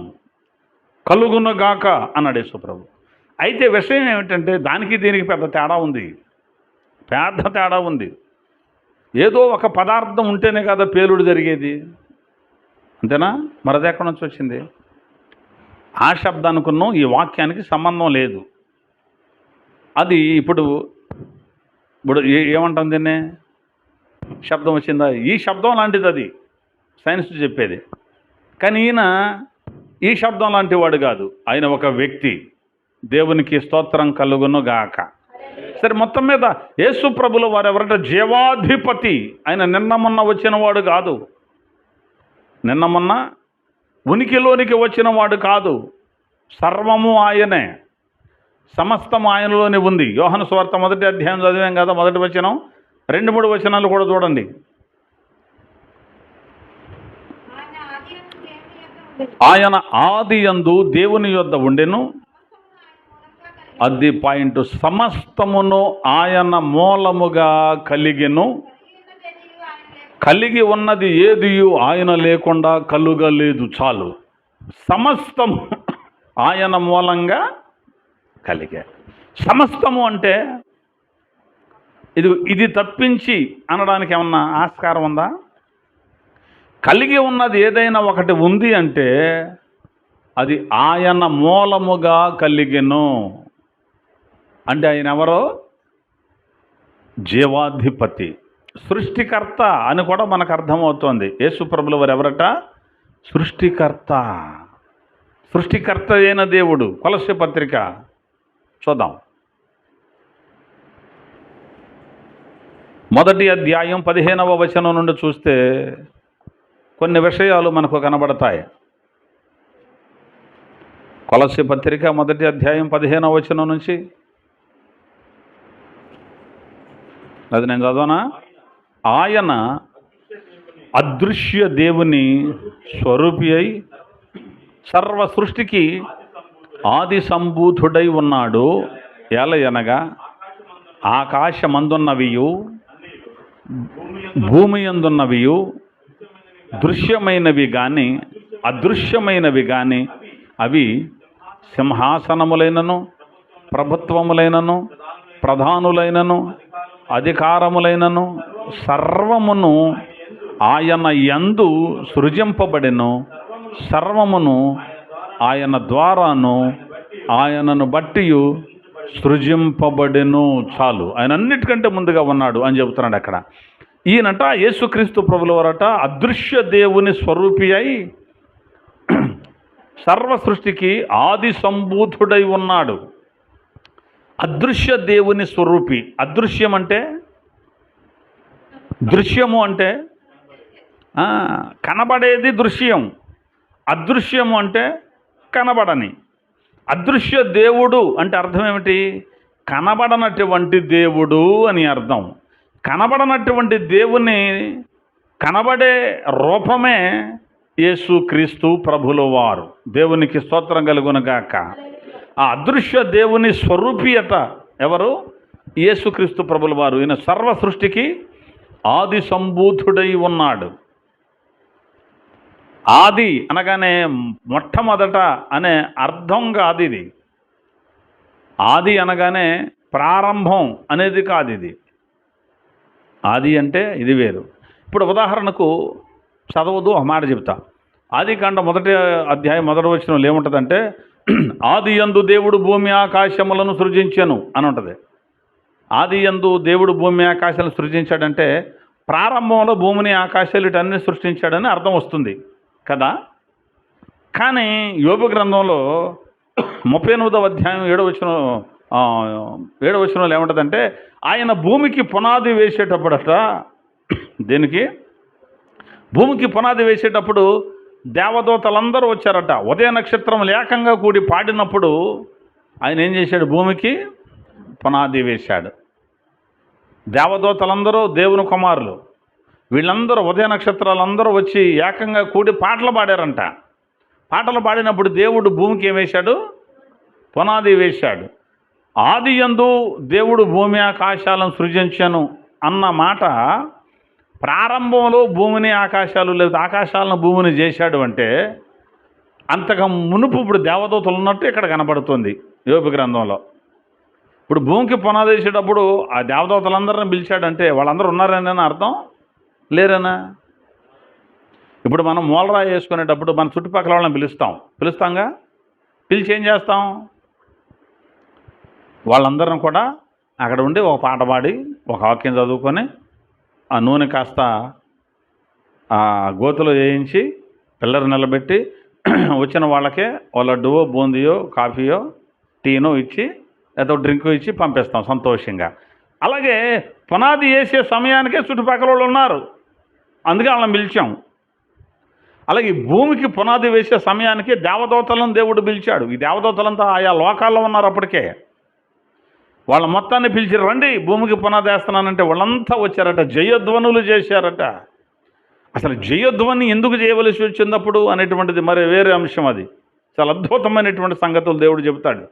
కలుగునగాక అన్నాడు యేసు ప్రభు. అయితే విషయం ఏమిటంటే దానికి దీనికి పెద్ద తేడా ఉంది, పెద్ద తేడా ఉంది. ఏదో ఒక పదార్థం ఉంటేనే కదా పేలుడు జరిగేది, అంతేనా? మరి అది ఎక్కడి నుంచి వచ్చింది? ఆ శబ్దానికున్న ఈ వాక్యానికి సంబంధం లేదు. అది ఇప్పుడు ఏమంటాం దీన్నే? శబ్దం వచ్చిందా? ఈ శబ్దం లాంటిది అది సైన్స్ చెప్పేది. కానీ ఈయన ఈ శబ్దం లాంటి వాడు కాదు, ఆయన ఒక వ్యక్తి. దేవునికి స్తోత్రం కలుగును గాక. సరే, మొత్తం మీద యేసు ప్రభుల వారు ఎవరంటే జీవాధిపతి. ఆయన నిన్న మొన్న వచ్చిన వాడు కాదు, నిన్న మొన్న ఉనికిలోనికి వచ్చిన వాడు కాదు. సర్వము ఆయనే, సమస్తము ఆయనలోనే ఉంది. యోహాను సువార్త 1వ అధ్యాయం చదివాం కదా, 1వ వచనం 2-3 వచనాలు కూడా చూడండి. ఆయన ఆది యందు దేవుని యొద్ద ఉండెను, అది పాయింట్. సమస్తమును ఆయన మూలముగా కలిగెను, కలిగి ఉన్నది ఏదియు ఆయన లేకుండా కలుగలేదు. చాలు, సమస్తము ఆయన మూలంగా కలిగే. సమస్తము అంటే ఇది తప్పించి అనడానికి ఏమన్నా ఆస్కారం ఉందా? కలిగి ఉన్నది ఏదైనా ఒకటి ఉంది అంటే అది ఆయన మూలముగా కలిగెను అంటే ఆయన ఎవరో? జీవాధిపతి, సృష్టికర్త అని కూడా మనకు అర్థమవుతోంది. యేసు ప్రభుల వారు ఎవరట? సృష్టికర్త. సృష్టికర్త అయిన దేవుడు. కొలస్సీ పత్రిక చూద్దాం. 1వ అధ్యాయం 15వ వచనం నుండి చూస్తే కొన్ని విషయాలు మనకు కనబడతాయి. కొలస్సీ పత్రిక 1వ అధ్యాయం 15వ వచనం నుంచి, అది నేను చదవనా? ఆయన అదృశ్య దేవుని స్వరూపి అయి సర్వ సృష్టికి ఆది సంభూతుడై ఉన్నాడు. ఎలయనగా ఆకాశమందున్నవియు భూమి యందున్నవియు దృశ్యమైనవి కానీ అదృశ్యమైనవి కానీ అవి సింహాసనములైనను ప్రభుత్వములైనను ప్రధానులైనను అధికారములైనను సర్వమును ఆయన యందు సృజింపబడెను. సర్వమును ఆయన ద్వారాను ఆయనను బట్టి సృజింపబడెను. చాలు, ఆయన అన్నిటికంటే ముందుగా ఉన్నాడు అని చెబుతున్నాడు అక్కడ. ఈయనట యేసుక్రీస్తు ప్రభుల వారట అదృశ్య దేవుని స్వరూపి అయి సర్వ సృష్టికి ఆది సంభూతుడై ఉన్నాడు. అదృశ్య దేవుని స్వరూపి. అదృశ్యం అంటే దృశ్యము అంటే కనబడేది దృశ్యం, అదృశ్యము అంటే కనబడని. అదృశ్య దేవుడు అంటే అర్థం ఏమిటి? కనబడనటువంటి దేవుడు అని అర్థం. కనబడనటువంటి దేవుని కనబడే రూపమే యేసుక్రీస్తు ప్రభుల వారు. దేవునికి స్తోత్రం కలుగునుగాక. ఆ అదృశ్య దేవుని స్వరూపియత ఎవరు? యేసుక్రీస్తు ప్రభుల వారు. ఈయన సర్వ సృష్టికి ఆది సంభూతుడై ఉన్నాడు. ఆది అనగానే మొట్టమొదట అనే అర్థం కాదు ఇది. ఆది అనగానే ప్రారంభం అనేది కాదు ఇది. ఆది అంటే ఇది వేరు. ఇప్పుడు ఉదాహరణకు చదవదు ఒక మాట చెప్తా. ఆదికాండ 1వ అధ్యాయం 1వ వచనంలో ఏముంటుందంటే, ఆది యందు దేవుడు భూమి ఆకాశములను సృజించెను అని ఉంటుంది. ఆది యందు దేవుడు భూమి ఆకాశాలను సృజించాడంటే ప్రారంభంలో భూమిని ఆకాశాలు వీటన్ని సృష్టించాడని అర్థం వస్తుంది కదా. కానీ యోబు గ్రంథంలో 38వ అధ్యాయం 7వ వచనంలో ఏముంటుందంటే, ఆయన భూమికి పునాది వేసేటప్పుడట, దేనికి? భూమికి పునాది వేసేటప్పుడు దేవదూతలందరూ వచ్చారట. ఉదయ నక్షత్రం ఏకంగా కూడి పాడినప్పుడు ఆయన ఏం చేశాడు? భూమికి పునాది వేశాడు. దేవదూతలందరూ దేవుని కుమారులు, వీళ్ళందరూ ఉదయ నక్షత్రాలందరూ వచ్చి ఏకంగా కూడి పాటలు పాడారంట. పాటలు పాడినప్పుడు దేవుడు భూమికి ఏం వేశాడు? పునాది వేశాడు. ఆది యందు దేవుడు భూమి ఆకాశాలను సృజించను అన్న మాట ప్రారంభంలో భూమిని ఆకాశాలు లేదా ఆకాశాలను భూమిని చేశాడు అంటే అంతగా మునుపు ఇప్పుడు దేవదూతలు ఉన్నట్టు ఇక్కడ కనపడుతుంది యోబు గ్రంథంలో. ఇప్పుడు భూమికి పునాది వేసేటప్పుడు ఆ దేవదూతలందరిని పిలిచాడంటే వాళ్ళందరూ ఉన్నారని అర్థం, లేరనా? ఇప్పుడు మనం మూలరాయి వేసుకునేటప్పుడు మన చుట్టుపక్కల వాళ్ళని పిలుస్తాంగా. పిలిచి ఏం చేస్తాం? వాళ్ళందరం కూడా అక్కడ ఉండి ఒక పాట పాడి ఒక వాక్యం చదువుకొని ఆ నూనె కాస్త ఆ గోతులో వేయించి పిల్లరు నిలబెట్టి వచ్చిన వాళ్ళకే ఓ లడ్డువో బూందియో కాఫీయో టీనో ఇచ్చి ఏదో డ్రింక్ ఇచ్చి పంపిస్తాం సంతోషంగా. అలాగే పునాది వేసే సమయానికే చుట్టుపక్కల వాళ్ళు ఉన్నారు, అందుకే వాళ్ళని పిలిచాం. అలాగే భూమికి పునాది వేసే సమయానికి దేవదూతలను దేవుడు పిలిచాడు. ఈ దేవదూతలంతా ఆయా లోకాల్లో ఉన్నారు. అప్పటికే వాళ్ళ మొత్తాన్ని పిలిచి రండి భూమికి పునాది వేస్తున్నానంటే వాళ్ళంతా వచ్చారట. జయధ్వనులు చేశారట. అసలు జయధ్వని ఎందుకు చేయవలసి వచ్చినప్పుడు అనేటువంటిది మరి వేరే అంశం. అది చాలా అద్భుతమైనటువంటి సంగతులు దేవుడు చెబుతాడు.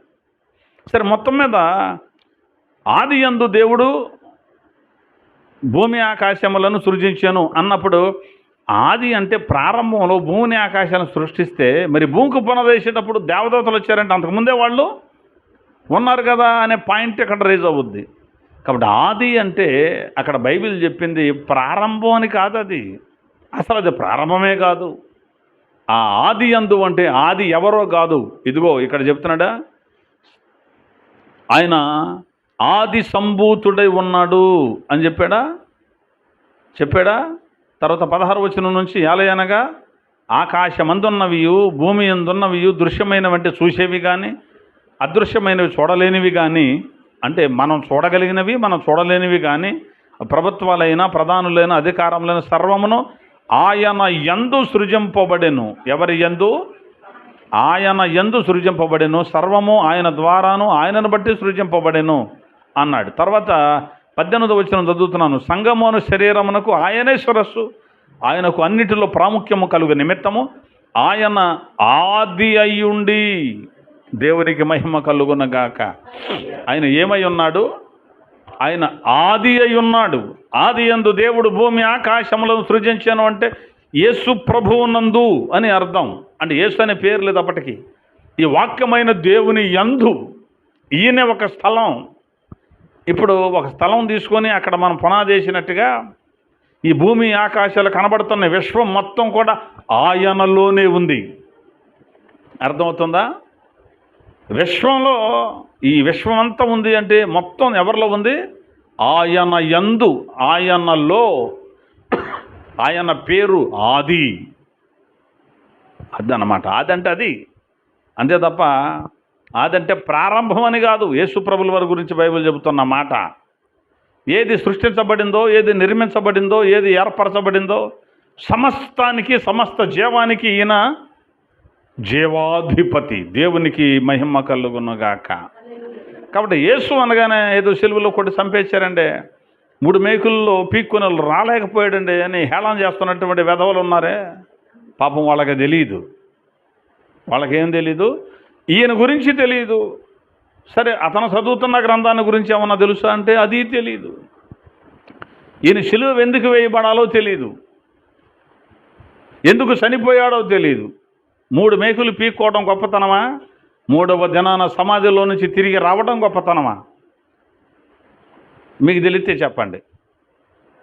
సరే, మొత్తం మీద ఆది యందు దేవుడు భూమి ఆకాశములను సృజించాను అన్నప్పుడు ఆది అంటే ప్రారంభంలో భూమిని ఆకాశాలను సృష్టిస్తే మరి భూమికి పునాది వేసేటప్పుడు దేవదూతలు వచ్చారంటే అంతకుముందే వాళ్ళు ఉన్నారు కదా అనే పాయింట్ ఇక్కడ రేజ్ అవుద్ది. కాబట్టి ఆది అంటే అక్కడ బైబిల్ చెప్పింది ప్రారంభం అని కాదు. అది అసలు అది ప్రారంభమే కాదు. ఆ ఆది యందు అంటే ఆది ఎవరో కాదు. ఇదిగో ఇక్కడ చెప్తున్నాడా, ఆయన ఆది సంభూతుడై ఉన్నాడు అని చెప్పాడా. తర్వాత 16వ వచనం నుంచి ఏలయనగా ఆకాశమందున్నవియు భూమి అందున్నవియు దృశ్యమైనవంటే చూసేవి కానీ అదృశ్యమైనవి చూడలేనివి కానీ, అంటే మనం చూడగలిగినవి మనం చూడలేనివి కానీ, ప్రభుత్వాలైనా ప్రధానులైన అధికారములైన సర్వమును ఆయన యందు సృజింపబడెను. ఎవరి యందు? ఆయన యందు సృజింపబడెను. సర్వము ఆయన ద్వారాను ఆయనను బట్టి సృజింపబడెను అన్నాడు. తర్వాత 18వ వచనం చదువుతున్నాను. సంగమును శరీరమునకు ఆయనే శిరస్సు, ఆయనకు అన్నిటిలో ప్రాముఖ్యము కలుగు నిమిత్తము ఆయన ఆది అయ్యుండి. దేవునికి మహిమ కలుగునగాక. ఆయన ఏమై ఉన్నాడు? ఆయన ఆది అయి ఉన్నాడు. ఆది యందు దేవుడు భూమి ఆకాశములను సృజించాను అంటే యేసు ప్రభువునందు అని అర్థం. అంటే యేసు అనే పేరు లేదు అప్పటికి. ఈ వాక్యమైన దేవుని యందు ఈయన ఒక స్థలం. ఇప్పుడు ఒక స్థలం తీసుకొని అక్కడ మనం పునాది వేసినట్టుగా ఈ భూమి ఆకాశాలు కనబడుతున్న విశ్వం మొత్తం కూడా ఆయనలోనే ఉంది. అర్థమవుతుందా? విశ్వంలో ఈ విశ్వం అంతా ఉంది అంటే మొత్తం ఎవరిలో ఉంది? ఆయన యందు, ఆయనలో. ఆయన పేరు ఆది. అదన్నమాట. ఆదంటే అది అంతే తప్ప ఆదంటే ప్రారంభం అని కాదు. యేసు ప్రభుల వారి గురించి బైబిల్ చెబుతున్న మాట. ఏది సృష్టించబడిందో, ఏది నిర్మించబడిందో, ఏది ఏర్పరచబడిందో సమస్తానికి, సమస్త జీవానికి ఈయన జీవాధిపతి. దేవునికి మహిమ కలుగునుగాక. కాబట్టి యేసు అనగానే ఏదో సిలువలో కొట్టి చంపేశారండి, 3 మేకుల్లో పీక్కుని రాలేకపోయాడండి అని హేళన చేస్తున్నటువంటి వెధవలు ఉన్నారే, పాపం వాళ్ళకి తెలియదు. వాళ్ళకేం తెలీదు, ఈయన గురించి తెలియదు. సరే, అతను చదువుతున్న గ్రంథాన్ని గురించి ఏమన్నా తెలుసా అంటే అది తెలీదు. ఈయన సిలువ ఎందుకు వేయబడాలో తెలీదు, ఎందుకు చనిపోయాడో తెలీదు. 3 మేకులు పీక్కోవడం గొప్పతనమా? 3వ దినాన సమాధిలో నుంచి తిరిగి రావడం గొప్పతనమా? మీకు తెలిస్తే చెప్పండి.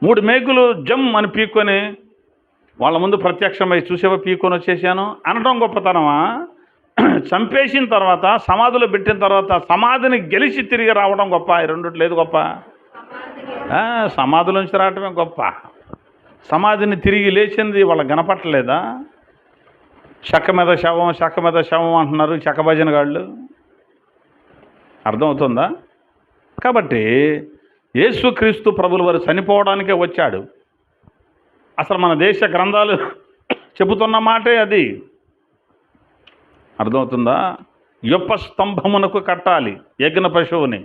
3 మేకులు జమ్ అని పీక్కొని వాళ్ళ ముందు ప్రత్యక్షమై చూసేవా పీక్కొని వచ్చేసాను అనడం గొప్పతనమా? చంపేసిన తర్వాత సమాధిలో పెట్టిన తర్వాత సమాధిని గెలిచి తిరిగి రావడం గొప్ప? ఈ రెండిట్లో లేదు గొప్ప? సమాధిలోంచి రావటమే గొప్ప. సమాధిని తిరిగి లేచింది వాళ్ళకి కనపట్టలేదా? చెక్క మీద శవం, చెక్క మీద శవం అంటున్నారు చెక్క భజన గాళ్ళు. అర్థమవుతుందా? కాబట్టి యేసుక్రీస్తు ప్రభుల వారు చనిపోవడానికే వచ్చాడు. అసలు మన దేశ గ్రంథాలు చెబుతున్న మాటే అది. అర్థమవుతుందా? యొప్ప స్తంభమునకు కట్టాలి యజ్ఞ పశువుని.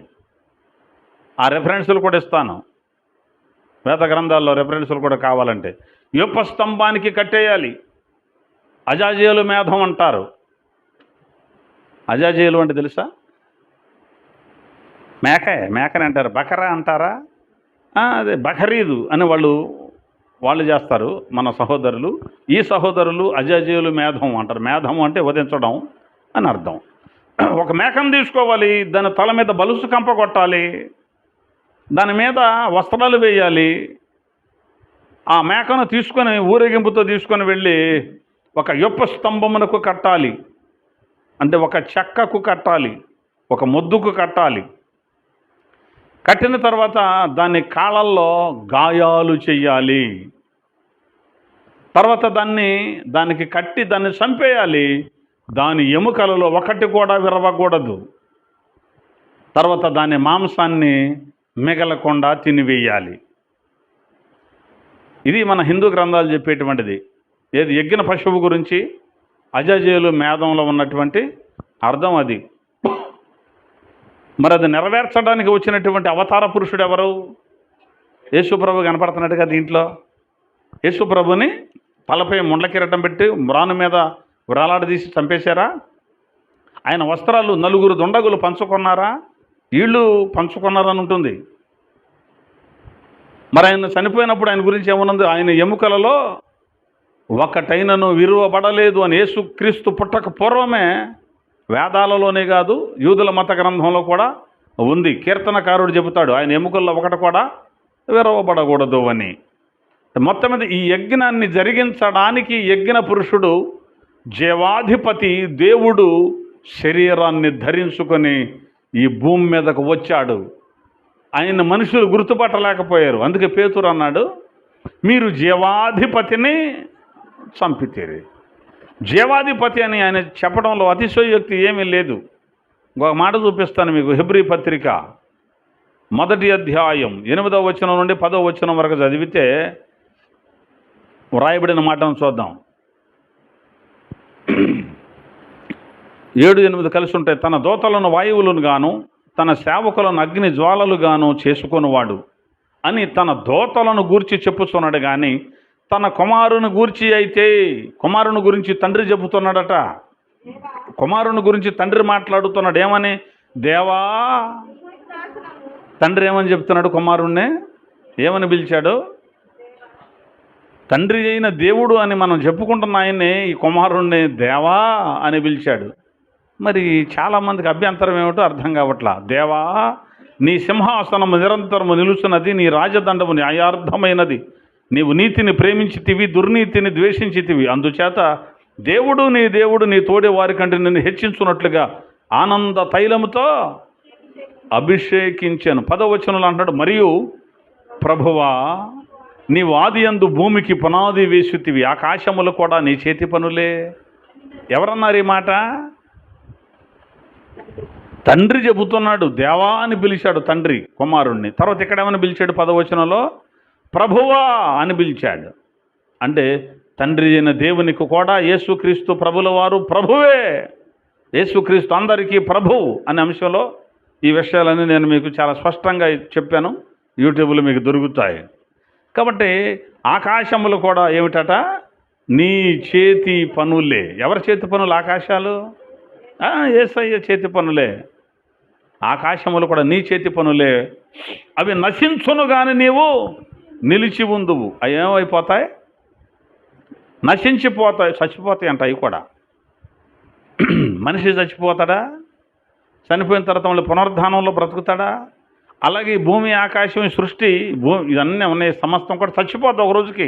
ఆ రెఫరెన్సులు కూడా ఇస్తాను, వేద గ్రంథాల్లో రెఫరెన్సులు కూడా కావాలంటే. యొప్ప స్తంభానికి కట్టేయాలి. అజాజేలు మేధం అంటారు. అజాజేలు అంటే తెలుసా? మేకని అంటారు. బకరా అంటారా? అదే బకరీదు అని వాళ్ళు చేస్తారు మన సహోదరులు. ఈ సహోదరులు అజాజేలు మేధం అంటారు. మేధం అంటే వధించడం అని అర్థం. ఒక మేకను తీసుకోవాలి, దాని తల మీద బలుసు కంప కొట్టాలి, దాని మీద వస్త్రాలు వేయాలి. ఆ మేకను తీసుకొని ఊరేగింపుతో తీసుకొని వెళ్ళి ఒక యొప్ప స్తంభమునకు కట్టాలి. అంటే ఒక చెక్కకు కట్టాలి, ఒక మొద్దుకు కట్టాలి. కట్టిన తర్వాత దాని కాళ్ళల్లో గాయాలు చెయ్యాలి. తర్వాత దానికి కట్టి దాన్ని చంపేయాలి. దాని ఎముకలలో ఒకటి కూడా విరవకూడదు. తర్వాత దాని మాంసాన్ని మిగలకుండా తినివేయాలి. ఇది మన హిందూ గ్రంథాలు చెప్పేటువంటిది. ఏది యజ్ఞ పశువు గురించి అజాజేలు మేధంలో ఉన్నటువంటి అర్థం అది. మరి అది నెరవేర్చడానికి వచ్చినటువంటి అవతార పురుషుడు ఎవరు? యేసుప్రభు కనపడుతున్నట్టుగా దీంట్లో. యేసుప్రభుని తలపై ముండ్ల కిరీటం పెట్టి మ్రాను మీద వ్రాలాడదీసి చంపేశారా? ఆయన వస్త్రాలు 4 దుండగులు పంచుకున్నారా? వీళ్ళు పంచుకున్నారని ఉంటుంది. మరి ఆయన చనిపోయినప్పుడు ఆయన గురించి ఏమన్నది? ఆయన ఎముకలలో ఒకటైనను విరువబడలేదు అని యేసుక్రీస్తు పుట్టక పూర్వమే వేదాలలోనే కాదు యూదుల మత గ్రంథంలో కూడా ఉంది. కీర్తనకారుడు చెబుతాడు ఆయన ఎముకల్లో ఒకటి కూడా విరవబడకూడదు అని. మొత్తం మీద ఈ యజ్ఞాన్ని జరిగించడానికి యజ్ఞ పురుషుడు జీవాధిపతి దేవుడు శరీరాన్ని ధరించుకొని ఈ భూమి మీదకు వచ్చాడు. ఆయన మనుషులు గుర్తుపట్టలేకపోయారు. అందుకే పేతురు అన్నాడు, మీరు జీవాధిపతిని చంపితేరి. జీవాధిపతి అని ఆయన చెప్పడంలో అతిశయోక్తి ఏమీ లేదు. ఒక మాట చూపిస్తాను మీకు. హెబ్రీ పత్రిక 1వ అధ్యాయం 8వ వచనం నుండి 10వ వచనం వరకు చదివితే వ్రాయబడిన మాటను చూద్దాం. 7, 8 కలిసి ఉంటాయి. తన దూతలను వాయువులను గాను తన సేవకులను అగ్ని జ్వాలలు గాను చేసుకొనివాడు అని తన దూతలను గూర్చి చెప్పుతున్నాడు. కానీ తన కుమారుని గూర్చి అయితే, కుమారుని గురించి తండ్రి చెబుతున్నాడట. కుమారుని గురించి తండ్రి మాట్లాడుతున్నాడు. ఏమని? దేవా. తండ్రి ఏమని చెప్తున్నాడు? కుమారుణ్ణి ఏమని పిలిచాడు? తండ్రి అయిన దేవుడు అని మనం చెప్పుకుంటున్న ఆయన్ని ఈ కుమారుణ్ణి దేవా అని పిలిచాడు. మరి చాలామందికి అభ్యంతరం ఏమిటో అర్థం కావట్లా. దేవా, నీ సింహాసనము నిరంతరము నిలుస్తున్నది, నీ రాజదండము న్యాయార్థమైనది, నీవు నీతిని ప్రేమించితివి, దుర్నీతిని ద్వేషించితివి. అందుచేత దేవుడు నీ తోడే వారి కంటే నిన్ను హెచ్చించున్నట్లుగా ఆనంద తైలముతో అభిషేకించాను. 10వ వచనంలో అంటాడు, మరియు ప్రభువా, నీవు ఆదియందు భూమికి పునాది వేసితివి, ఆకాశములు కూడా నీ చేతి పనులే. ఎవరన్నారు ఈ మాట? తండ్రి చెబుతున్నాడు, దేవా అని పిలిచాడు తండ్రి కుమారుణ్ణి. తర్వాత ఇక్కడేమని పిలిచాడు 10వ వచనంలో? ప్రభువా అని పిలిచాడు. అంటే తండ్రి అయిన దేవునికి కూడా యేసుక్రీస్తు ప్రభుల వారు ప్రభువే. యేసుక్రీస్తు అందరికీ ప్రభువు అనే అంశంలో ఈ విషయాలన్నీ నేను మీకు చాలా స్పష్టంగా చెప్పాను. యూట్యూబ్లో మీకు దొరుకుతాయి. కాబట్టి ఆకాశములు కూడా ఏమిటట? నీ చేతి పనులే. ఎవరి చేతి పనులు ఆకాశాలు? యేసయ్య చేతి పనులే. ఆకాశములు కూడా నీ చేతి పనులే. అవి నశించును కానీ నీవు నిలిచి ఉందువు. అవి ఏమైపోతాయి? నశించిపోతాయి, చచ్చిపోతాయి అంట. అవి కూడా మనిషి చచ్చిపోతాడా? చనిపోయిన తర్వాత మళ్ళీ పునరుద్ధానంలో బ్రతుకుతాడా? అలాగే ఈ భూమి, ఆకాశం, సృష్టి, ఇవన్నీ ఉన్నాయి, సమస్తం కూడా చచ్చిపోతాయి ఒక రోజుకి.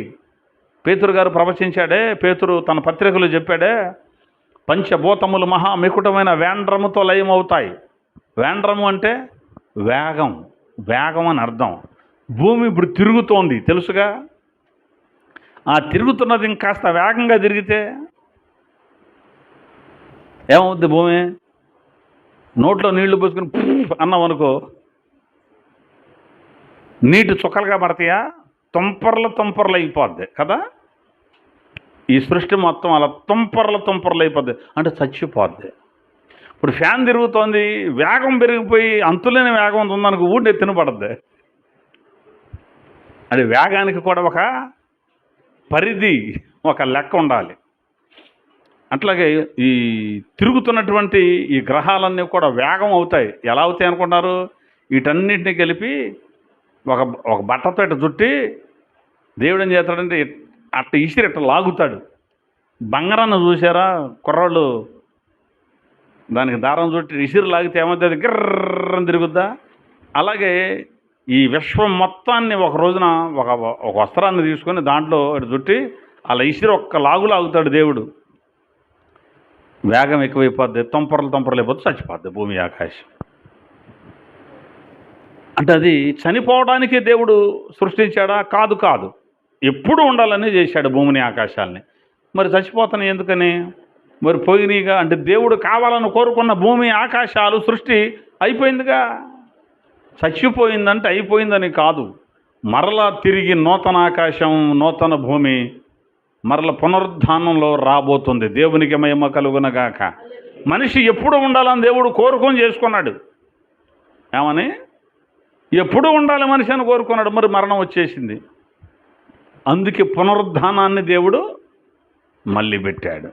పేతురు గారు ప్రవచించాడే, పేతురు తన పత్రికలో చెప్పాడే, పంచభూతములు మహామికుటమైన వేండ్రముతో లయమవుతాయి. వేండ్రము అంటే వేగం, వేగం అని అర్థం. భూమి ఇప్పుడు తిరుగుతోంది తెలుసుగా. ఆ తిరుగుతున్నది ఇంకాస్త వేగంగా తిరిగితే ఏమవుద్ది? భూమి నోట్లో నీళ్లు పోసుకుని అన్నాం అనుకో, నీటి చుక్కలుగా పడతాయా? తుంపర్లు అయిపోద్ది కదా. ఈ సృష్టి మొత్తం అలా తుంపర్లు అయిపోద్ది, అంటే చచ్చిపోద్ది. ఇప్పుడు ఫ్యాన్ తిరుగుతోంది, వేగం పెరిగిపోయి అంతులేని వేగం ఉందనుకో, ఊడి తినబడద్ది. అది వేగానికి కూడా ఒక పరిధి, ఒక లెక్క ఉండాలి. అట్లాగే ఈ తిరుగుతున్నటువంటి ఈ గ్రహాలన్నీ కూడా వేగం అవుతాయి. ఎలా అవుతాయి అనుకుంటారు? వీటన్నిటిని కలిపి ఒక బట్టతో ఇట్ట చుట్టి దేవుడు ఏం చేస్తాడంటే అట్ట ఇసిరి ఇట్ట లాగుతాడు. బంగారాన్ని చూసారా కుర్రాళ్ళు? దానికి దారం చుట్టి ఇసిరి లాగితే ఏమవుతుంది? గిర్రని తిరుగుద్దా? అలాగే ఈ విశ్వం మొత్తాన్ని ఒక రోజున ఒక వస్త్రాన్ని తీసుకొని దాంట్లో ఇటు చుట్టి అలా ఇసిరి ఒక్క లాగుతాడు దేవుడు. వేగం ఎక్కువైపోద్ది, తుంపర్లు అయిపోద్ది, చచ్చిపోద్ది భూమి, ఆకాశం. అంటే అది చనిపోవడానికి దేవుడు సృష్టించాడా? కాదు. ఎప్పుడు ఉండాలని చేశాడు భూమిని, ఆకాశాలని. మరి చచ్చిపోతాను ఎందుకని? మరి పోయినీగా అంటే దేవుడు కావాలని కోరుకున్న భూమి, ఆకాశాలు, సృష్టి అయిపోయిందిగా. చచ్చిపోయిందంటే అయిపోయిందని కాదు. మరలా తిరిగి నూతన ఆకాశం, నూతన భూమి, మరల పునరుద్ధానంలో రాబోతుంది. దేవునికి మహిమ కలుగునగాక. మనిషి ఎప్పుడు ఉండాలని దేవుడు కోరుకొని చేసుకున్నాడు. ఏమని? ఎప్పుడు ఉండాలి మనిషి అని కోరుకున్నాడు. మరి మరణం వచ్చేసింది. అందుకే పునరుద్ధానాన్ని దేవుడు మళ్ళీ పెట్టాడు.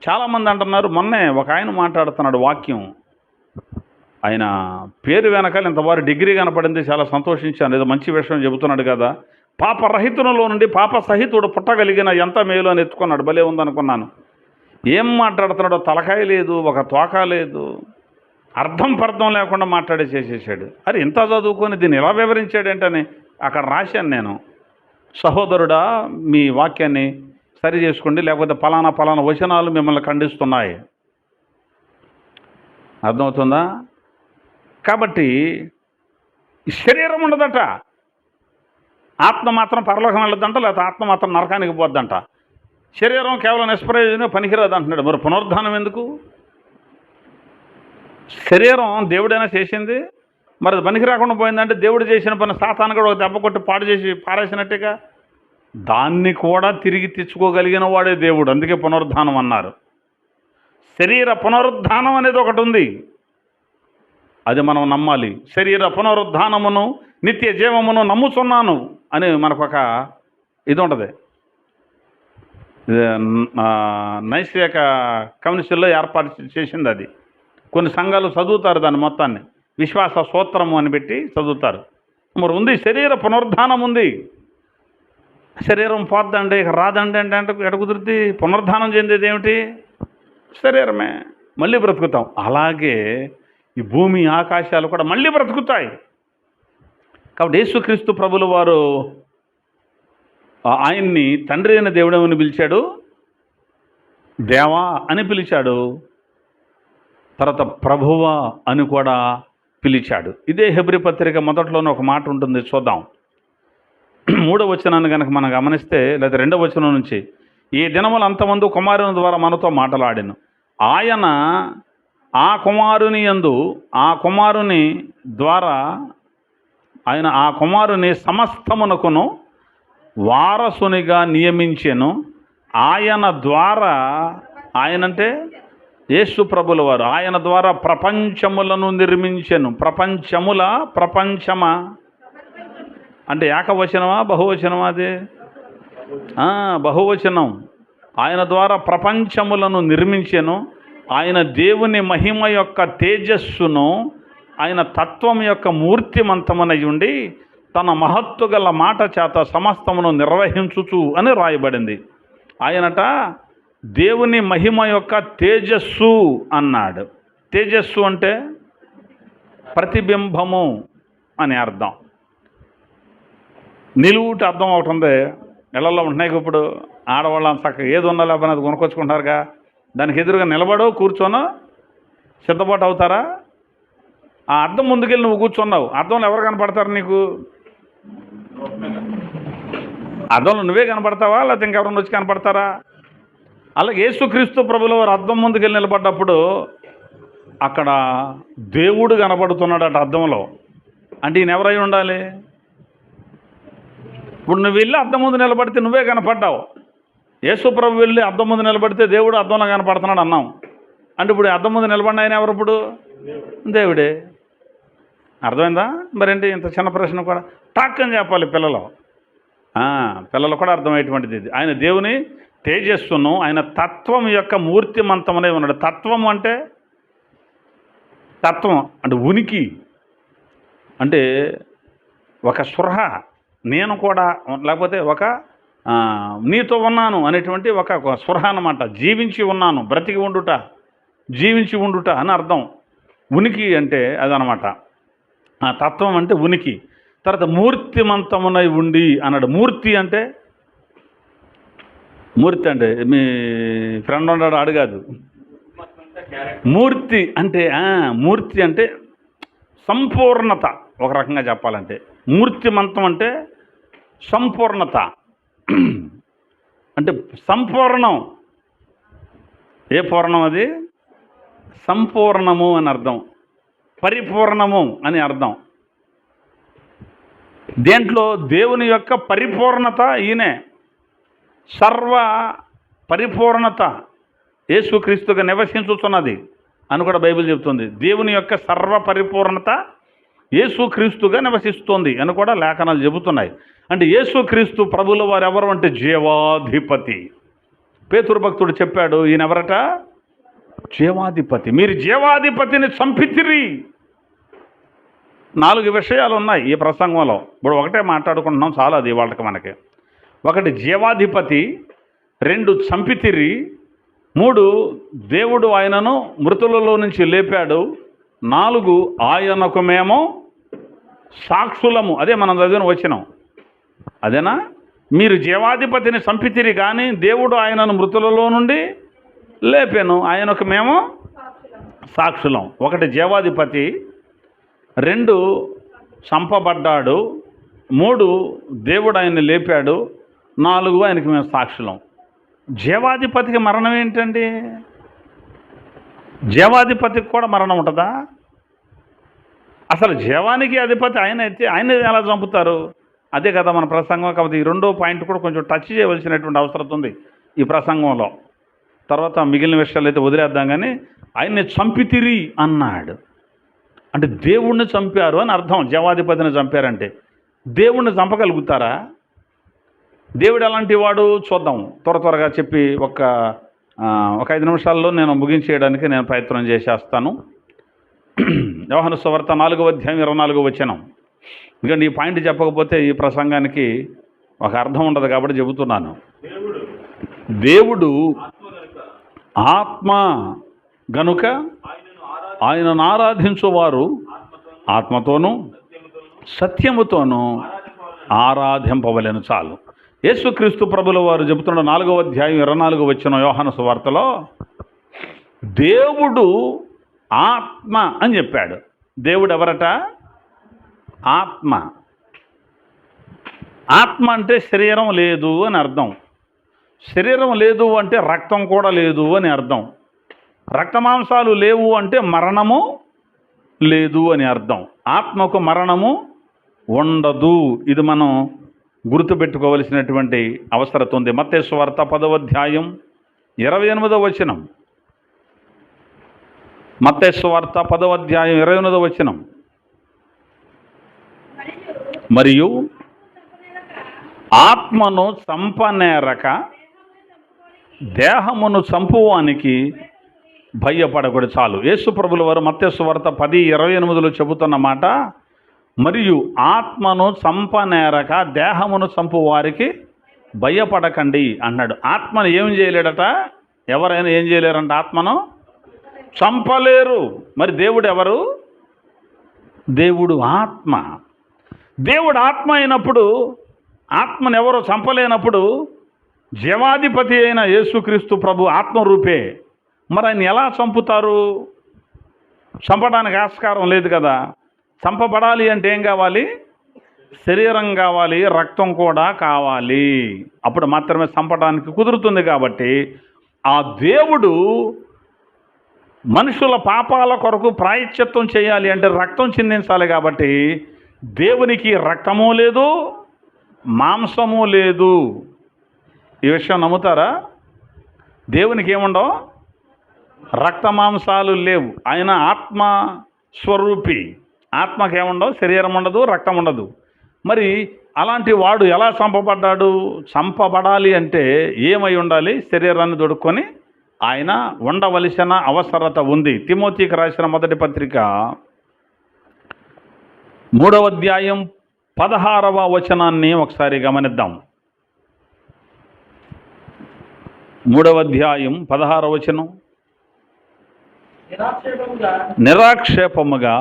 చాలామంది అంటున్నారు, మొన్నే ఒక ఆయన మాట్లాడుతున్నాడు వాక్యం, ఆయన పేరు వెనకాల ఇంతవారు డిగ్రీ కనపడింది, చాలా సంతోషించాను. ఏదో మంచి విషయం చెబుతున్నాడు కదా. పాపరహితునిలో నుండి పాప సహితుడు పుట్టగలిగిన ఎంత మేలు అని ఎత్తుకున్నాడు. భలే ఉందనుకున్నాను. ఏం మాట్లాడుతున్నాడో తలకాయ లేదు, ఒక తోక లేదు, అర్థం పర్థం లేకుండా మాట్లాడే చేసేసాడు. అరే ఇంత చదువుకొని దీన్ని ఎలా వివరించాడేంటని అక్కడ రాశాను నేను. సహోదరుడా, మీ వాక్యాన్ని సరి చేసుకోండి, లేకపోతే ఫలానా వచనాలు మిమ్మల్ని ఖండిస్తున్నాయి. అర్థమవుతుందా? కాబట్టి శరీరం ఉండదట, ఆత్మ మాత్రం పరలోకం వెళ్ళదంట, లేకపోతే ఆత్మ మాత్రం నరకానికి పోద్దంట. శరీరం కేవలం నిష్ప్రయోజనం, పనికిరాదు అంటున్నాడు. మరి పునరుద్ధానం ఎందుకు? శరీరం దేవుడైనా చేసింది, మరి అది పనికి రాకుండా పోయిందంటే దేవుడు చేసిన పని సాతాను కూడా ఒక దెబ్బ కొట్టి పాడు చేసి పారేసినట్టుగా. దాన్ని కూడా తిరిగి తెచ్చుకోగలిగిన వాడే దేవుడు. అందుకే పునరుద్ధానం అన్నారు. శరీర పునరుద్ధానం అనేది ఒకటి ఉంది, అది మనం నమ్మాలి. శరీర పునరుద్ధానమును నిత్య జీవమును నమ్ముచున్నాను అని మనకు ఒక ఇది ఉంటుంది. నైశ్రేక కమ్యూనిస్టుల్లో ఏర్పాటు చేసింది అది. కొన్ని సంఘాలు చదువుతారు దాన్ని మొత్తాన్ని, విశ్వాస సూత్రము అని పెట్టి చదువుతారు. మరి ఉంది, శరీర పునరుద్ధానం ఉంది. శరీరం పోద్దండి, ఇక రాదండి అంటే ఎట కుదిరితే? పునరుద్ధానం చెందేది ఏమిటి? శరీరమే. మళ్ళీ బ్రతుకుతాం. అలాగే ఈ భూమి, ఆకాశాలు కూడా మళ్ళీ బ్రతుకుతాయి. కాబట్టి యేసుక్రీస్తు ప్రభుల వారు ఆయన్ని తండ్రి అయిన దేవుడని పిలిచాడు, దేవా అని పిలిచాడు, తర్వాత ప్రభువా అని కూడా పిలిచాడు. ఇదే హెబ్రీ పత్రిక మొదట్లోనే ఒక మాట ఉంటుంది, చూద్దాం. 3వ వచనాన్ని కనుక మనం గమనిస్తే, లేదా 2వ వచనం నుంచి, ఈ దినములు అంతమంది కుమారుని ద్వారా మనతో మాట్లాడాను, ఆయన ఆ కుమారుని యందు ఆ కుమారుని ద్వారా ఆ కుమారుని సమస్తమునకును వారసునిగా నియమించెను. ఆయన ద్వారా, ఆయనంటే యేసు ప్రభుల వారు, ఆయన ద్వారా ప్రపంచములను నిర్మించెను. ప్రపంచమా అంటే ఏకవచనమా బహువచనమా? అది బహువచనం. ఆయన ద్వారా ప్రపంచములను నిర్మించెను. ఆయన దేవుని మహిమ యొక్క తేజస్సును, ఆయన తత్వం యొక్క మూర్తిమంతమునై ఉండి తన మహత్తు గల మాట చేత సమస్తమును నిర్వహించుచు అని రాయబడింది. ఆయనట దేవుని మహిమ యొక్క తేజస్సు అన్నాడు. తేజస్సు అంటే ప్రతిబింబము అని అర్థం. నిలువుటి అర్థం ఒకటి ఉంది, ఇళ్లలో ఉంటున్నాయి. ఇప్పుడు ఆడవాళ్ళు చక్కగా ఏది ఉన్నా లేకపోతే అది కొనుక్కొచ్చుకుంటారుగా, దానికి ఎదురుగా నిలబడో కూర్చోనో సిద్ధపాటు అవుతారా? ఆ అద్దం ముందుకెళ్ళి నువ్వు కూర్చున్నావు, అద్దంలో ఎవరు కనపడతారు నీకు? అద్దంలో నువ్వే కనపడతావా లేకపోతే ఇంకెవరన్నా వచ్చి కనపడతారా? అలాగే యేసుక్రీస్తు ప్రభుల వారు అద్దం ముందుకెళ్ళి నిలబడ్డప్పుడు అక్కడ దేవుడు కనపడుతున్నాడట అద్దంలో. అంటే ఈయన ఎవరై ఉండాలి? ఇప్పుడు నువ్వు వెళ్ళి అద్దం ముందు నిలబడితే నువ్వే కనపడ్డావు. యేసు ప్రభు వెళ్ళి అద్దం ముందు నిలబడితే దేవుడు అద్దంలో కనపడుతున్నాడు అన్నాం. అంటే ఇప్పుడు అద్దం ముందు నిలబడిన ఆయన ఎవరు? ఇప్పుడు దేవుడే. అర్థమైందా? మరేంటి ఇంత చిన్న ప్రశ్న కూడా టాక్ అని చెప్పాలి పిల్లలు కూడా అర్థమయ్యేటువంటిది ఇది. ఆయన దేవుని తేజస్సును, ఆయన తత్వం యొక్క మూర్తిమంతమనే ఉన్నాడు. తత్వం అంటే ఉనికి, అంటే ఒక స్పృహ, నేను కూడా, లేకపోతే ఒక నీతో ఉన్నాను అనేటువంటి ఒక స్పృహ అన్నమాట. జీవించి ఉన్నాను, బ్రతికి ఉండుట, జీవించి ఉండుట అని అర్థం. ఉనికి అంటే అదనమాట. ఆ తత్వం అంటే ఉనికి. తర్వాత మూర్తిమంతమునై ఉండి అన్నాడు. మూర్తి అంటే మీ ఫ్రెండ్ ఉన్నాడు అడగాదు. మూర్తి అంటే సంపూర్ణత. ఒక రకంగా చెప్పాలంటే మూర్తిమంతం అంటే సంపూర్ణత, అంటే సంపూర్ణం. ఏ పూర్ణం అది? సంపూర్ణము అని అర్థం, పరిపూర్ణము అని అర్థం. దేంట్లో దేవుని యొక్క పరిపూర్ణత ఈయనే. సర్వ పరిపూర్ణత యేసుక్రీస్తుగా నివసించుతున్నది అని కూడా బైబిల్ చెబుతుంది. దేవుని యొక్క సర్వ పరిపూర్ణత యేసుక్రీస్తుగా నివసిస్తుంది అని కూడా లేఖనాలు చెబుతున్నాయి. అంటే యేసుక్రీస్తు ప్రభుల వారు ఎవరు అంటే జీవాధిపతి. పేతురు భక్తుడు చెప్పాడు, ఈయన ఎవరట? జీవాధిపతి. మీరు జీవాధిపతిని చంపితిరి. 4 విషయాలు ఉన్నాయి ఈ ప్రసంగంలో. ఇప్పుడు ఒకటే మాట్లాడుకుంటున్నాం, చాలా అది వాళ్ళకి మనకి. 1 జీవాధిపతి, 2 చంపితిరి, 3 దేవుడు ఆయనను మృతులలో నుంచి లేపాడు, 4 ఆయనకు మేము సాక్షులము. అదే మనం చదివిన వచనం అదేనా? మీరు జీవాధిపతిని చంపితిరి కానీ దేవుడు ఆయనను మృతులలో నుండి లేపాను, ఆయనకు మేము సాక్షులం. 1 జీవాధిపతి, 2 చంపబడ్డాడు, 3 దేవుడు ఆయన్ని లేపాడు, 4 ఆయనకి మేము సాక్షులం. జీవాధిపతికి మరణం ఏంటండి? జీవాధిపతికి కూడా మరణం ఉంటుందా? అసలు జీవానికి అధిపతి ఆయన అయితే ఆయన ఎలా చంపుతారు? అదే కదా మన ప్రసంగం. కాబట్టి ఈ 2వ పాయింట్ కూడా కొంచెం టచ్ చేయవలసినటువంటి అవసరం ఉంది ఈ ప్రసంగంలో. తర్వాత మిగిలిన విషయాలు అయితే వదిలేద్దాం. కానీ ఆయన్ని చంపితిరి అన్నాడు అంటే దేవుణ్ణి చంపారు అని అర్థం. జీవాధిపతిని చంపారంటే దేవుణ్ణి చంపగలుగుతారా? దేవుడు ఎలాంటి వాడు చూద్దాం. త్వరగా చెప్పి ఒక 5 నిమిషాల్లో నేను ముగించేయడానికి నేను ప్రయత్నం చేసేస్తాను. యోహాను సువార్త 4వ అధ్యాయం 24వ వచనం. ఎందుకంటే ఈ పాయింట్ చెప్పకపోతే ఈ ప్రసంగానికి ఒక అర్థం ఉండదు కాబట్టి చెబుతున్నాను. దేవుడు ఆత్మ గనుక ఆయనను ఆరాధించువారు ఆత్మతోనూ సత్యముతోనూ ఆరాధింపవలెను. చాలు. యేసుక్రీస్తు ప్రభుల వారు చెబుతున్న 4వ అధ్యాయం 24వ వచనం యోహాను సువార్తలో దేవుడు ఆత్మ అని చెప్పాడు. దేవుడు ఎవరట? ఆత్మ. ఆత్మ అంటే శరీరం లేదు అని అర్థం. శరీరం లేదు అంటే రక్తం కూడా లేదు అని అర్థం. రక్తమాంసాలు లేవు అంటే మరణము లేదు అని అర్థం. ఆత్మకు మరణము ఉండదు. ఇది మనం గుర్తుపెట్టుకోవలసినటువంటి అవసరం ఉంది. మత్తయి సువార్త 10వ అధ్యాయం 28వ వచనం. మత్తయి సువార్త 10వ అధ్యాయం 28వ వచనం. మరియు ఆత్మను చంపనేరక దేహమును చంపువానికి భయపడకూడదు. చాలు. యేసు ప్రభుల వారు మత్తయి సువార్త 10:28లో చెబుతున్న మాట, మరియు ఆత్మను చంపనేరక దేహమును చంపు వారికి భయపడకండి అన్నాడు. ఆత్మను ఏం చేయలేడట? ఎవరైనా ఏం చేయలేరంట? ఆత్మను చంపలేరు. మరి దేవుడు ఎవరు? దేవుడు ఆత్మ. దేవుడు ఆత్మ అయినప్పుడు, ఆత్మను ఎవరో చంపలేనప్పుడు, జీవాధిపతి అయిన యేసుక్రీస్తు ప్రభు ఆత్మరూపే. మరి ఆయన ఎలా చంపుతారు? చంపడానికి ఆస్కారం లేదు కదా. చంపబడాలి అంటే ఏం కావాలి? శరీరం కావాలి, రక్తం కూడా కావాలి. అప్పుడు మాత్రమే చంపడానికి కుదురుతుంది. కాబట్టి ఆ దేవుడు మనుషుల పాపాల కొరకు ప్రాయశ్చిత్తం చేయాలి అంటే రక్తం చిందించాలి. కాబట్టి దేవునికి రక్తము లేదు, మాంసము లేదు. ఈ విషయం నమ్ముతారా? దేవునికి ఏముండవు? రక్త మాంసాలు లేవు. ఆయన ఆత్మ స్వరూపి. ఆత్మకేముండవు? శరీరం ఉండదు, రక్తం ఉండదు. మరి అలాంటి వాడు ఎలా చంపబడ్డాడు? చంపబడాలి అంటే ఏమై ఉండాలి? శరీరాన్ని దొడుక్కొని ఆయన ఉండవలసిన అవసరత ఉంది. తిమోతికి రాసిన మొదటి పత్రిక 3వ అధ్యాయం 16వ వచనాన్ని ఒకసారి గమనిద్దాం. 3వ అధ్యాయం 16వ వచనం. నిరాక్షేపముగా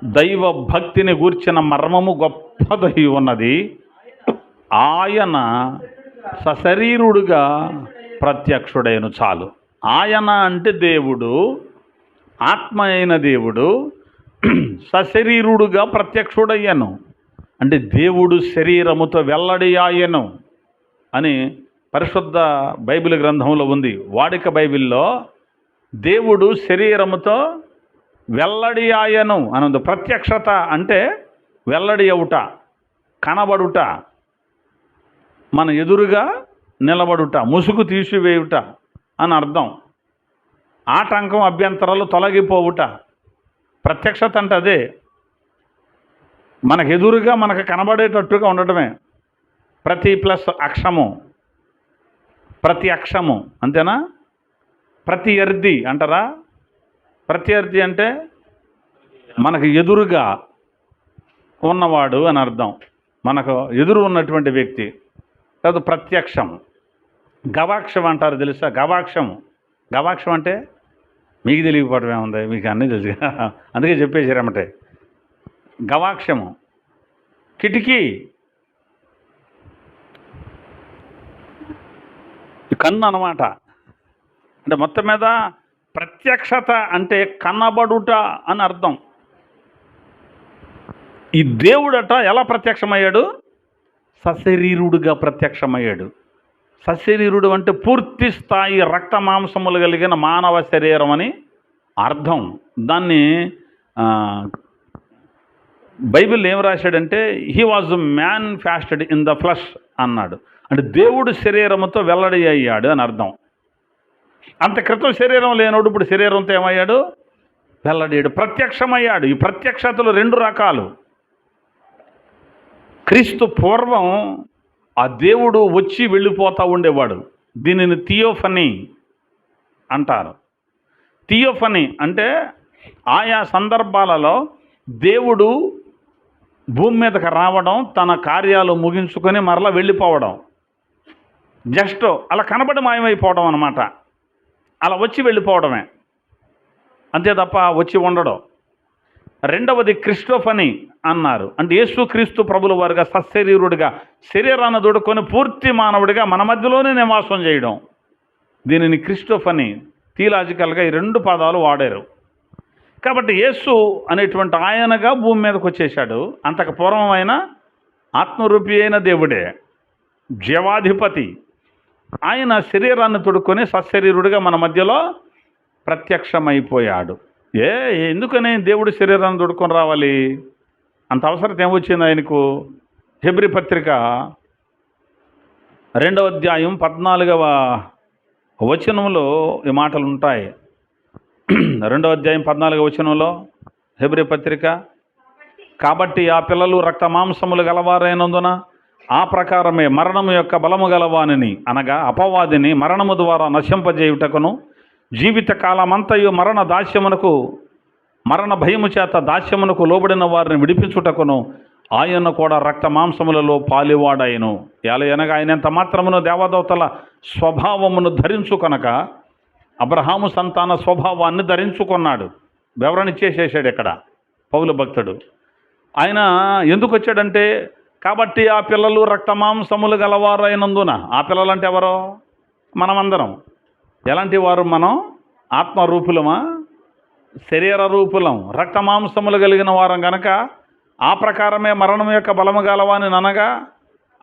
దైవ భక్తిని గూర్చిన మర్మము గొప్పదై ఉన్నది. ఆయన సశరీరుడుగా ప్రత్యక్షుడైన. చాలు. ఆయన అంటే దేవుడు, ఆత్మ అయిన దేవుడు సశరీరుడుగా ప్రత్యక్షుడయ్యను అంటే దేవుడు శరీరముతో వెల్లడి ఆయను అని పరిశుద్ధ బైబిల్ గ్రంథంలో ఉంది. వాడిక బైబిల్లో దేవుడు శరీరముతో వెల్లడి ఆయను అని ఉంది. ప్రత్యక్షత అంటే వెల్లడి అవుట, కనబడుట, మన ఎదురుగా నిలబడుట, ముసుగు తీసివేయుట అని అర్థం. ఆటంకం, అభ్యంతరాలు తొలగిపోవుట. ప్రత్యక్షత అంటే అదే. మనకు ఎదురుగా మనకు కనబడేటట్టుగా ఉండటమే. ప్రతి ప్లస్ అక్షము, ప్రతి అక్షము, అంతేనా? ప్రత్యర్థి అంటారా? ప్రత్యర్థి అంటే మనకు ఎదురుగా ఉన్నవాడు అని అర్థం. మనకు ఎదురు ఉన్నటువంటి వ్యక్తి. తర్వాత ప్రత్యక్షం. గవాక్షం అంటారు, తెలుసా? గవాక్షం అంటే మీకు తెలియకపోవడం ఏముంది, మీకు అన్నీ తెలుసు. అందుకే చెప్పేసారన్నమాట. గవాక్షము కిటికీ, కన్ను అన్నమాట. అంటే మొత్తం మీద ప్రత్యక్షత అంటే కనబడుట అని అర్థం. ఈ దేవుడట ఎలా ప్రత్యక్షమయ్యాడు? సశరీరుడుగా ప్రత్యక్షమయ్యాడు. సశరీరుడు అంటే పూర్తి స్థాయి రక్త మాంసములు కలిగిన మానవ శరీరం అని అర్థం. దాన్ని బైబిల్ ఏం రాశాడంటే he was manifested in the flesh అన్నాడు. అంటే దేవుడు శరీరముతో వెల్లడి అయ్యాడు అని అర్థం. అంత క్రితం శరీరం లేనోడు ఇప్పుడు శరీరంతో ఏమయ్యాడు? వెల్లడయ్యాడు, ప్రత్యక్షమయ్యాడు. ఈ ప్రత్యక్షతలు 2 రకాలు. క్రీస్తు పూర్వం ఆ దేవుడు వచ్చి వెళ్ళిపోతూ ఉండేవాడు. దీనిని థియోఫనీ అంటారు. థియోఫనీ అంటే ఆయా సందర్భాలలో దేవుడు భూమి మీదకి రావడం, తన కార్యాలు ముగించుకొని మరలా వెళ్ళిపోవడం, జస్ట్ అలా కనబడి మాయమైపోవడం అన్నమాట. అలా వచ్చి వెళ్ళిపోవడమే, అంతే తప్ప వచ్చి ఉండడం. రెండవది క్రిస్టోఫనీ అన్నారు. అంటే యేసుక్రీస్తు ప్రభుల వారుగా సశరీరుడిగా శరీరాన్ని దొడుకొని పూర్తి మానవుడిగా మన మధ్యలోనే నివాసం చేయడం. దీనిని క్రిస్టోఫనీ థియలాజికల్గా ఈ 2 పదాలు వాడారు. కాబట్టి యేసు అనేటువంటి ఆయనగా భూమి మీదకి వచ్చేసాడు. అంతకు పూర్వమైన ఆత్మరూపి అయిన దేవుడే, జీవాధిపతి. ఆయన శరీరాన్ని తొడుక్కొని సశరీరుడిగా మన మధ్యలో ప్రత్యక్షమైపోయాడు. ఎందుకని దేవుడు శరీరాన్ని దొడుకొని రావాలి? అంత అవసరం ఏమొచ్చింది ఆయనకు? హెబ్రీ పత్రిక 2వ అధ్యాయం 14వ వచనంలో ఈ మాటలు ఉంటాయి. 2వ అధ్యాయం 14వ వచనంలో హెబ్రీ పత్రిక, కాబట్టి ఆ పిల్లలు రక్త మాంసములు గలవారైనందున ఆ ప్రకారమే మరణము యొక్క బలము గలవానిని, అనగా అపవాదిని మరణము ద్వారా నశింపజేయుటకును, జీవితకాలమంతయు మరణ భయము చేత దాస్యమునకు లోబడిన వారిని విడిపించుటకును ఆయన కూడా రక్త మాంసములలో పాలివాడాయను. ఎలయనగా ఆయన ఎంత మాత్రమును దేవదూతల స్వభావమును ధరించు కనుక అబ్రహాము సంతాన స్వభావాన్ని ధరించుకున్నాడు. వివరణ ఇచ్చేసేసాడు ఇక్కడ పౌలు భక్తుడు. ఆయన ఎందుకు వచ్చాడంటే, కాబట్టి ఆ పిల్లలు రక్త మాంసములు గలవారైనందున. ఆ పిల్లలు అంటే ఎవరో? మనమందరం. ఎలాంటి వారు మనం? ఆత్మరూపులమా? శరీర రూపులం. రక్త మాంసములు కలిగిన వారం గనక ఆ ప్రకారమే మరణం యొక్క బలము గలవాని, అనగా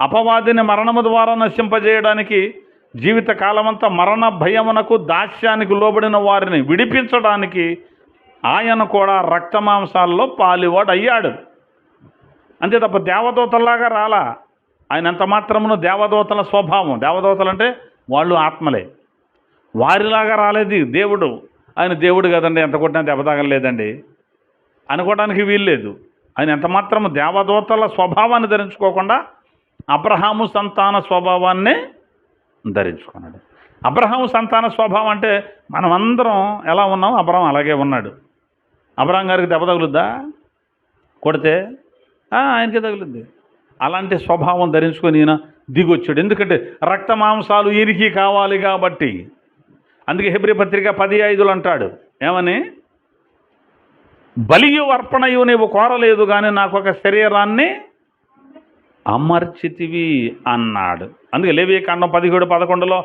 అపవాదిని మరణము ద్వారా నశింపజేయడానికి, జీవితకాలమంతా మరణ భయమునకు దాస్యానికి లోబడిన వారిని విడిపించడానికి ఆయన కూడా రక్త మాంసాల్లో పాలివాడు అయ్యాడు. అంతే తప్ప దేవదూతల్లాగా రాలా. ఆయన ఎంత మాత్రమును దేవదూతల స్వభావం. దేవదూతలు అంటే వాళ్ళు ఆత్మలే. వారిలాగా రాలేదు దేవుడు. ఆయన దేవుడు కదండి, ఎంత కొట్టినా దెబ్బ తగలలేదండి అనుకోవడానికి వీల్లేదు. ఆయన ఎంత మాత్రము దేవదూతల స్వభావాన్ని ధరించుకోకుండా అబ్రహాము సంతాన స్వభావాన్ని ధరించుకున్నాడు. అబ్రహాము సంతాన స్వభావం అంటే మనమందరం ఎలా ఉన్నాం, అబ్రహాం అలాగే ఉన్నాడు. అబ్రహాం గారికి దెబ్బ తగులుద్దా? కొడితే ఆయనకి తగులుద్ది. అలాంటి స్వభావం ధరించుకొని ఈయన దిగొచ్చాడు. ఎందుకంటే రక్త మాంసాలు ఈయనకి కావాలి కాబట్టి. అందుకే హెబ్రీ పత్రిక 10:5 అంటాడు ఏమని? బలియు అర్పణయు నీవు కోరలేదు కానీ నాకు ఒక శరీరాన్ని అమర్చితివి అన్నాడు. అందుకే లేవియకాండం 17:11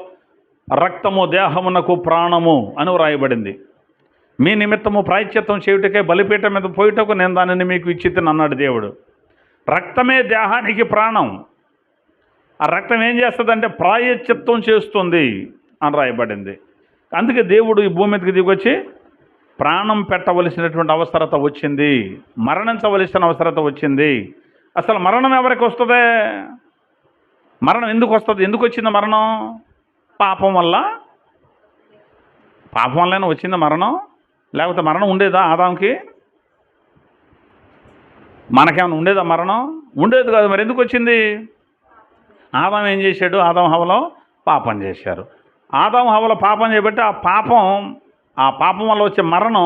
రక్తము దేహమునకు ప్రాణము అని వ్రాయబడింది. మీ నిమిత్తము ప్రాయశ్చిత్తం చేయుటకే బలిపీఠం మీద పోయుటకు నేను దానిని మీకు ఇచ్చితిని అన్నాడు దేవుడు. రక్తమే దేహానికి ప్రాణం. ఆ రక్తం ఏం చేస్తుందంటే ప్రాయశ్చిత్తం చేస్తుంది అని రాయబడింది. అందుకే దేవుడు ఈ భూమి మీదకి దిగొచ్చి ప్రాణం పెట్టవలసినటువంటి అవసరత వచ్చింది, మరణించవలసిన అవసరత వచ్చింది. అసలు మరణం ఎవరికి వస్తుంది? మరణం ఎందుకు వస్తుంది? ఎందుకు వచ్చింది మరణం? పాపం వల్ల. పాపం వల్లనే వచ్చింది మరణం. లేకపోతే మరణం ఉండేదా ఆదాంకి? మనకేమైనా ఉండేదా మరణం? ఉండేది కాదు. మరి ఎందుకు వచ్చింది? ఆదాం ఏం చేశాడు? ఆదాం హవ్వలో పాపం చేశారు. ఆదాం హవ్వలో పాపం చేయబట్టి ఆ పాపం వల్ల వచ్చే మరణం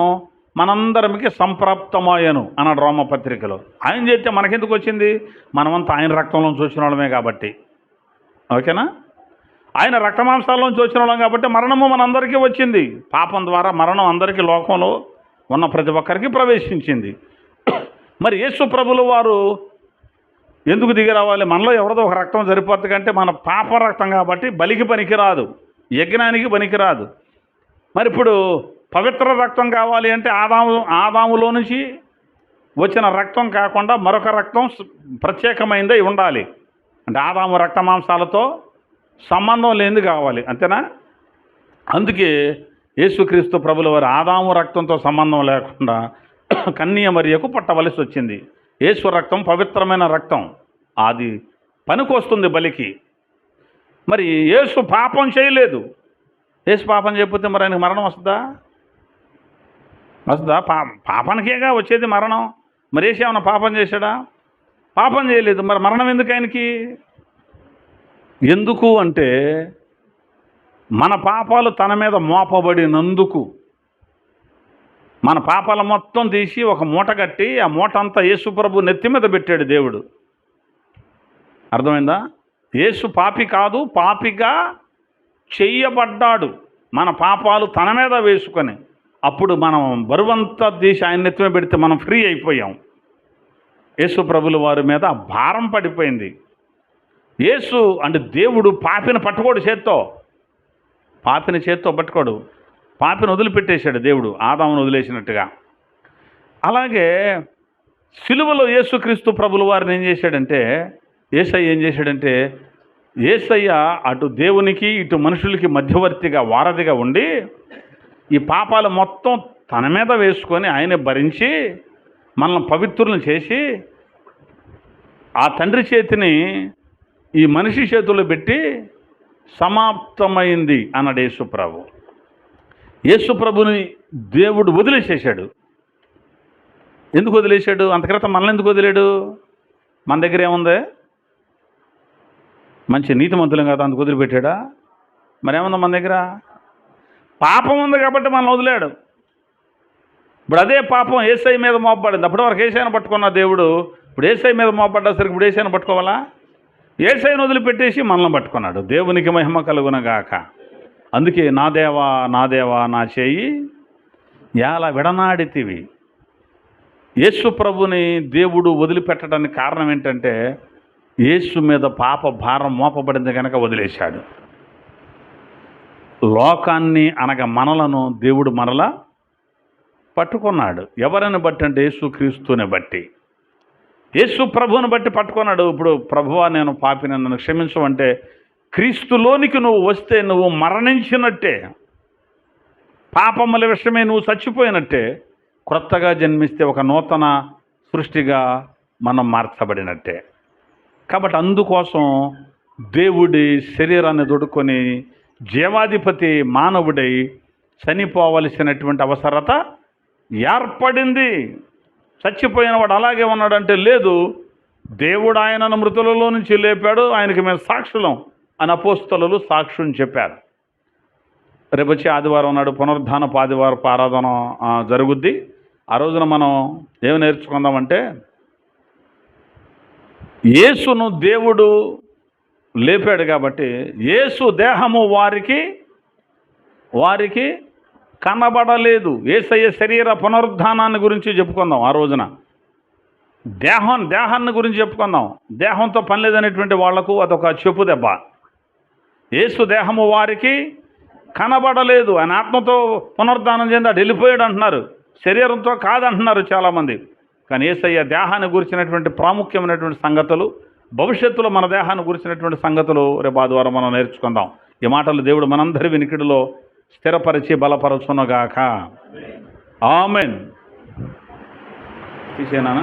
మనందరికి సంప్రాప్తమయ్యను అన్నాడు రోమపత్రికలో. ఆయన చేస్తే మనకెందుకు వచ్చింది? మనమంతా ఆయన రక్తంలోంచి వచ్చిన వాళ్ళమే కాబట్టి. ఓకేనా? ఆయన రక్తమాంసాల్లోంచి వచ్చిన వాళ్ళం కాబట్టి మరణము మనందరికీ వచ్చింది. పాపం ద్వారా మరణం అందరికీ, లోకంలో ఉన్న ప్రతి ఒక్కరికి ప్రవేశించింది. మరి యేసు ప్రభులు వారు ఎందుకు దిగి రావాలి? మనలో ఎవరిదో ఒక రక్తం సరిపోతుంది కంటే మన పాప రక్తం కాబట్టి బలికి పనికిరాదు, యజ్ఞానికి పనికిరాదు. మరి ఇప్పుడు పవిత్ర రక్తం కావాలి అంటే ఆదాములో నుంచి వచ్చిన రక్తం కాకుండా మరొక రక్తం ప్రత్యేకమైనది ఉండాలి. అంటే ఆదాము రక్త మాంసాలతో సంబంధం లేనిది కావాలి. అంతేనా? అందుకే యేసుక్రీస్తు ప్రభుల వారు ఆదాము రక్తంతో సంబంధం లేకుండా కన్య మరియకు పుట్టవలసి వచ్చింది. యేసు రక్తం పవిత్రమైన రక్తం, అది పనికొస్తుంది బలికి. మరి యేసు పాపం చేయలేదు. యేసు పాపం చేయకపోతే మరి ఆయనకు మరణం వస్తుందా? పాపానికేగా వచ్చేది మరణం. మరి యేసు ఏమన్నా పాపం చేశాడా? పాపం చేయలేదు. మరి మరణం ఎందుకు ఆయనకి? ఎందుకు అంటే మన పాపాలు తన మీద మోపబడినందుకు. మన పాపాల మొత్తం తీసి ఒక మూట కట్టి ఆ మూట అంతా యేసు ప్రభు నెత్తి మీద పెట్టాడు దేవుడు. అర్థమైందా? యేసు పాపి కాదు, పాపిగా చెయ్యబడ్డాడు. మన పాపాలు తన మీద వేసుకొని అప్పుడు మనం బరువంతా తీసి ఆయన నెత్తి మీద పెడితే మనం ఫ్రీ అయిపోయాం. యేసు ప్రభుల వారి మీద భారం పడిపోయింది. యేసు అంటే దేవుడు పాపిని పట్టుకోడు చేత్తో, పాపిని చేత్తో పట్టుకోడు. పాపిని వదిలిపెట్టేశాడు దేవుడు, ఆదామును వదిలేసినట్టుగా. అలాగే సిలువలో యేసుక్రీస్తు ప్రభుల వారిని ఏం చేశాడంటే, యేసయ్య ఏం చేశాడంటే, యేసయ్య అటు దేవునికి ఇటు మనుషులకి మధ్యవర్తిగా, వారధిగా ఉండి ఈ పాపాలు మొత్తం తన మీద వేసుకొని ఆయనే భరించి మనల్ని పవిత్రులను చేసి ఆ తండ్రి చేతిని ఈ మనిషి చేతుల్లో పెట్టి సమాప్తమైంది అన్నాడు యేసుప్రభు. యేసుప్రభుని దేవుడు వదిలేసేసాడు. ఎందుకు వదిలేశాడు? అంత క్రితం మనల్ని ఎందుకు వదిలేడు? మన దగ్గర ఏముంది? మంచి నీతిమంతులం కదా, అందుకు వదిలిపెట్టాడా? మరేముంది మన దగ్గర? పాపం ఉంది కాబట్టి మనల్ని వదిలాడు. ఇప్పుడు అదే పాపం యేసై మీద మోపబడింది. అప్పటి వరకు యేసైని పట్టుకున్న దేవుడు ఇప్పుడు యేసై మీద మోపబడ్డసరికి ఇప్పుడు యేసైని పట్టుకోవాలా? యేసైని వదిలిపెట్టేసి మనల్ని పట్టుకున్నాడు. దేవునికి మహిమ కలుగునగాక. అందుకే నా దేవా నా దేవా నా చేయి ఎలా విడనాడితివి. యేసు ప్రభుని దేవుడు వదిలిపెట్టడానికి కారణం ఏంటంటే యేసు మీద పాప భారం మోపబడింది కనుక వదిలేశాడు. లోకాన్ని అనగా మనలను దేవుడు మరలా పట్టుకున్నాడు. ఎవరిని బట్టి అంటే యేసుక్రీస్తుని బట్టి, యేసు ప్రభువుని బట్టి పట్టుకున్నాడు. ఇప్పుడు ప్రభువా నేను పాపిని, నన్ను క్షమించమంటే క్రీస్తులోనికి నువ్వు వస్తే నువ్వు మరణించినట్టే, పాపముల విషయమే నువ్వు చచ్చిపోయినట్టే, క్రొత్తగా జన్మిస్తే ఒక నూతన సృష్టిగా మనం మార్చబడినట్టే. కాబట్టి అందుకోసం దేవుడి శరీరాన్ని దొడుకొని జీవాధిపతి మానవుడై చనిపోవలసినటువంటి అవసరత ఏర్పడింది. చచ్చిపోయిన వాడు అలాగే ఉన్నాడంటే లేదు, దేవుడు ఆయనను మృతులలో నుంచి లేపాడు, ఆయనకి మేము సాక్షులం అని అపోస్తలులు సాక్ష్యం చెప్పారు. రేపు వచ్చి ఆదివారం నాడు పునరుద్ధానపు ఆదివారపు ఆరాధన జరుగుద్ది. ఆ రోజున మనం ఏమి నేర్చుకుందామంటే యేసును దేవుడు లేపాడు కాబట్టి యేసు దేహము వారికి కనబడలేదు. యేసయ్య శరీర పునరుద్ధానాన్ని గురించి చెప్పుకుందాం. ఆ రోజున దేహాన్ని గురించి చెప్పుకుందాం. దేహంతో పని లేదనేటువంటి వాళ్లకు అదొక చెప్పు దెబ్బ. యేసు దేహము వారికి కనబడలేదు. ఆయన ఆత్మతో పునరుద్ధానం చెంది అటు వెళ్ళిపోయాడు అంటున్నారు, శరీరంతో కాదంటున్నారు చాలామంది. కానీ యేసయ్య దేహాన్ని గురించినటువంటి ప్రాముఖ్యమైనటువంటి సంగతులు, భవిష్యత్తులో మన దేహాన్ని గురించినటువంటి సంగతులు రేపు ఆదివారం మనం నేర్చుకుందాం. ఈ మాటలు దేవుడు మనందరి వినికిడిలో స్థిరపరిచి బలపరచునగాక. ఆమెన్. తీసేనా?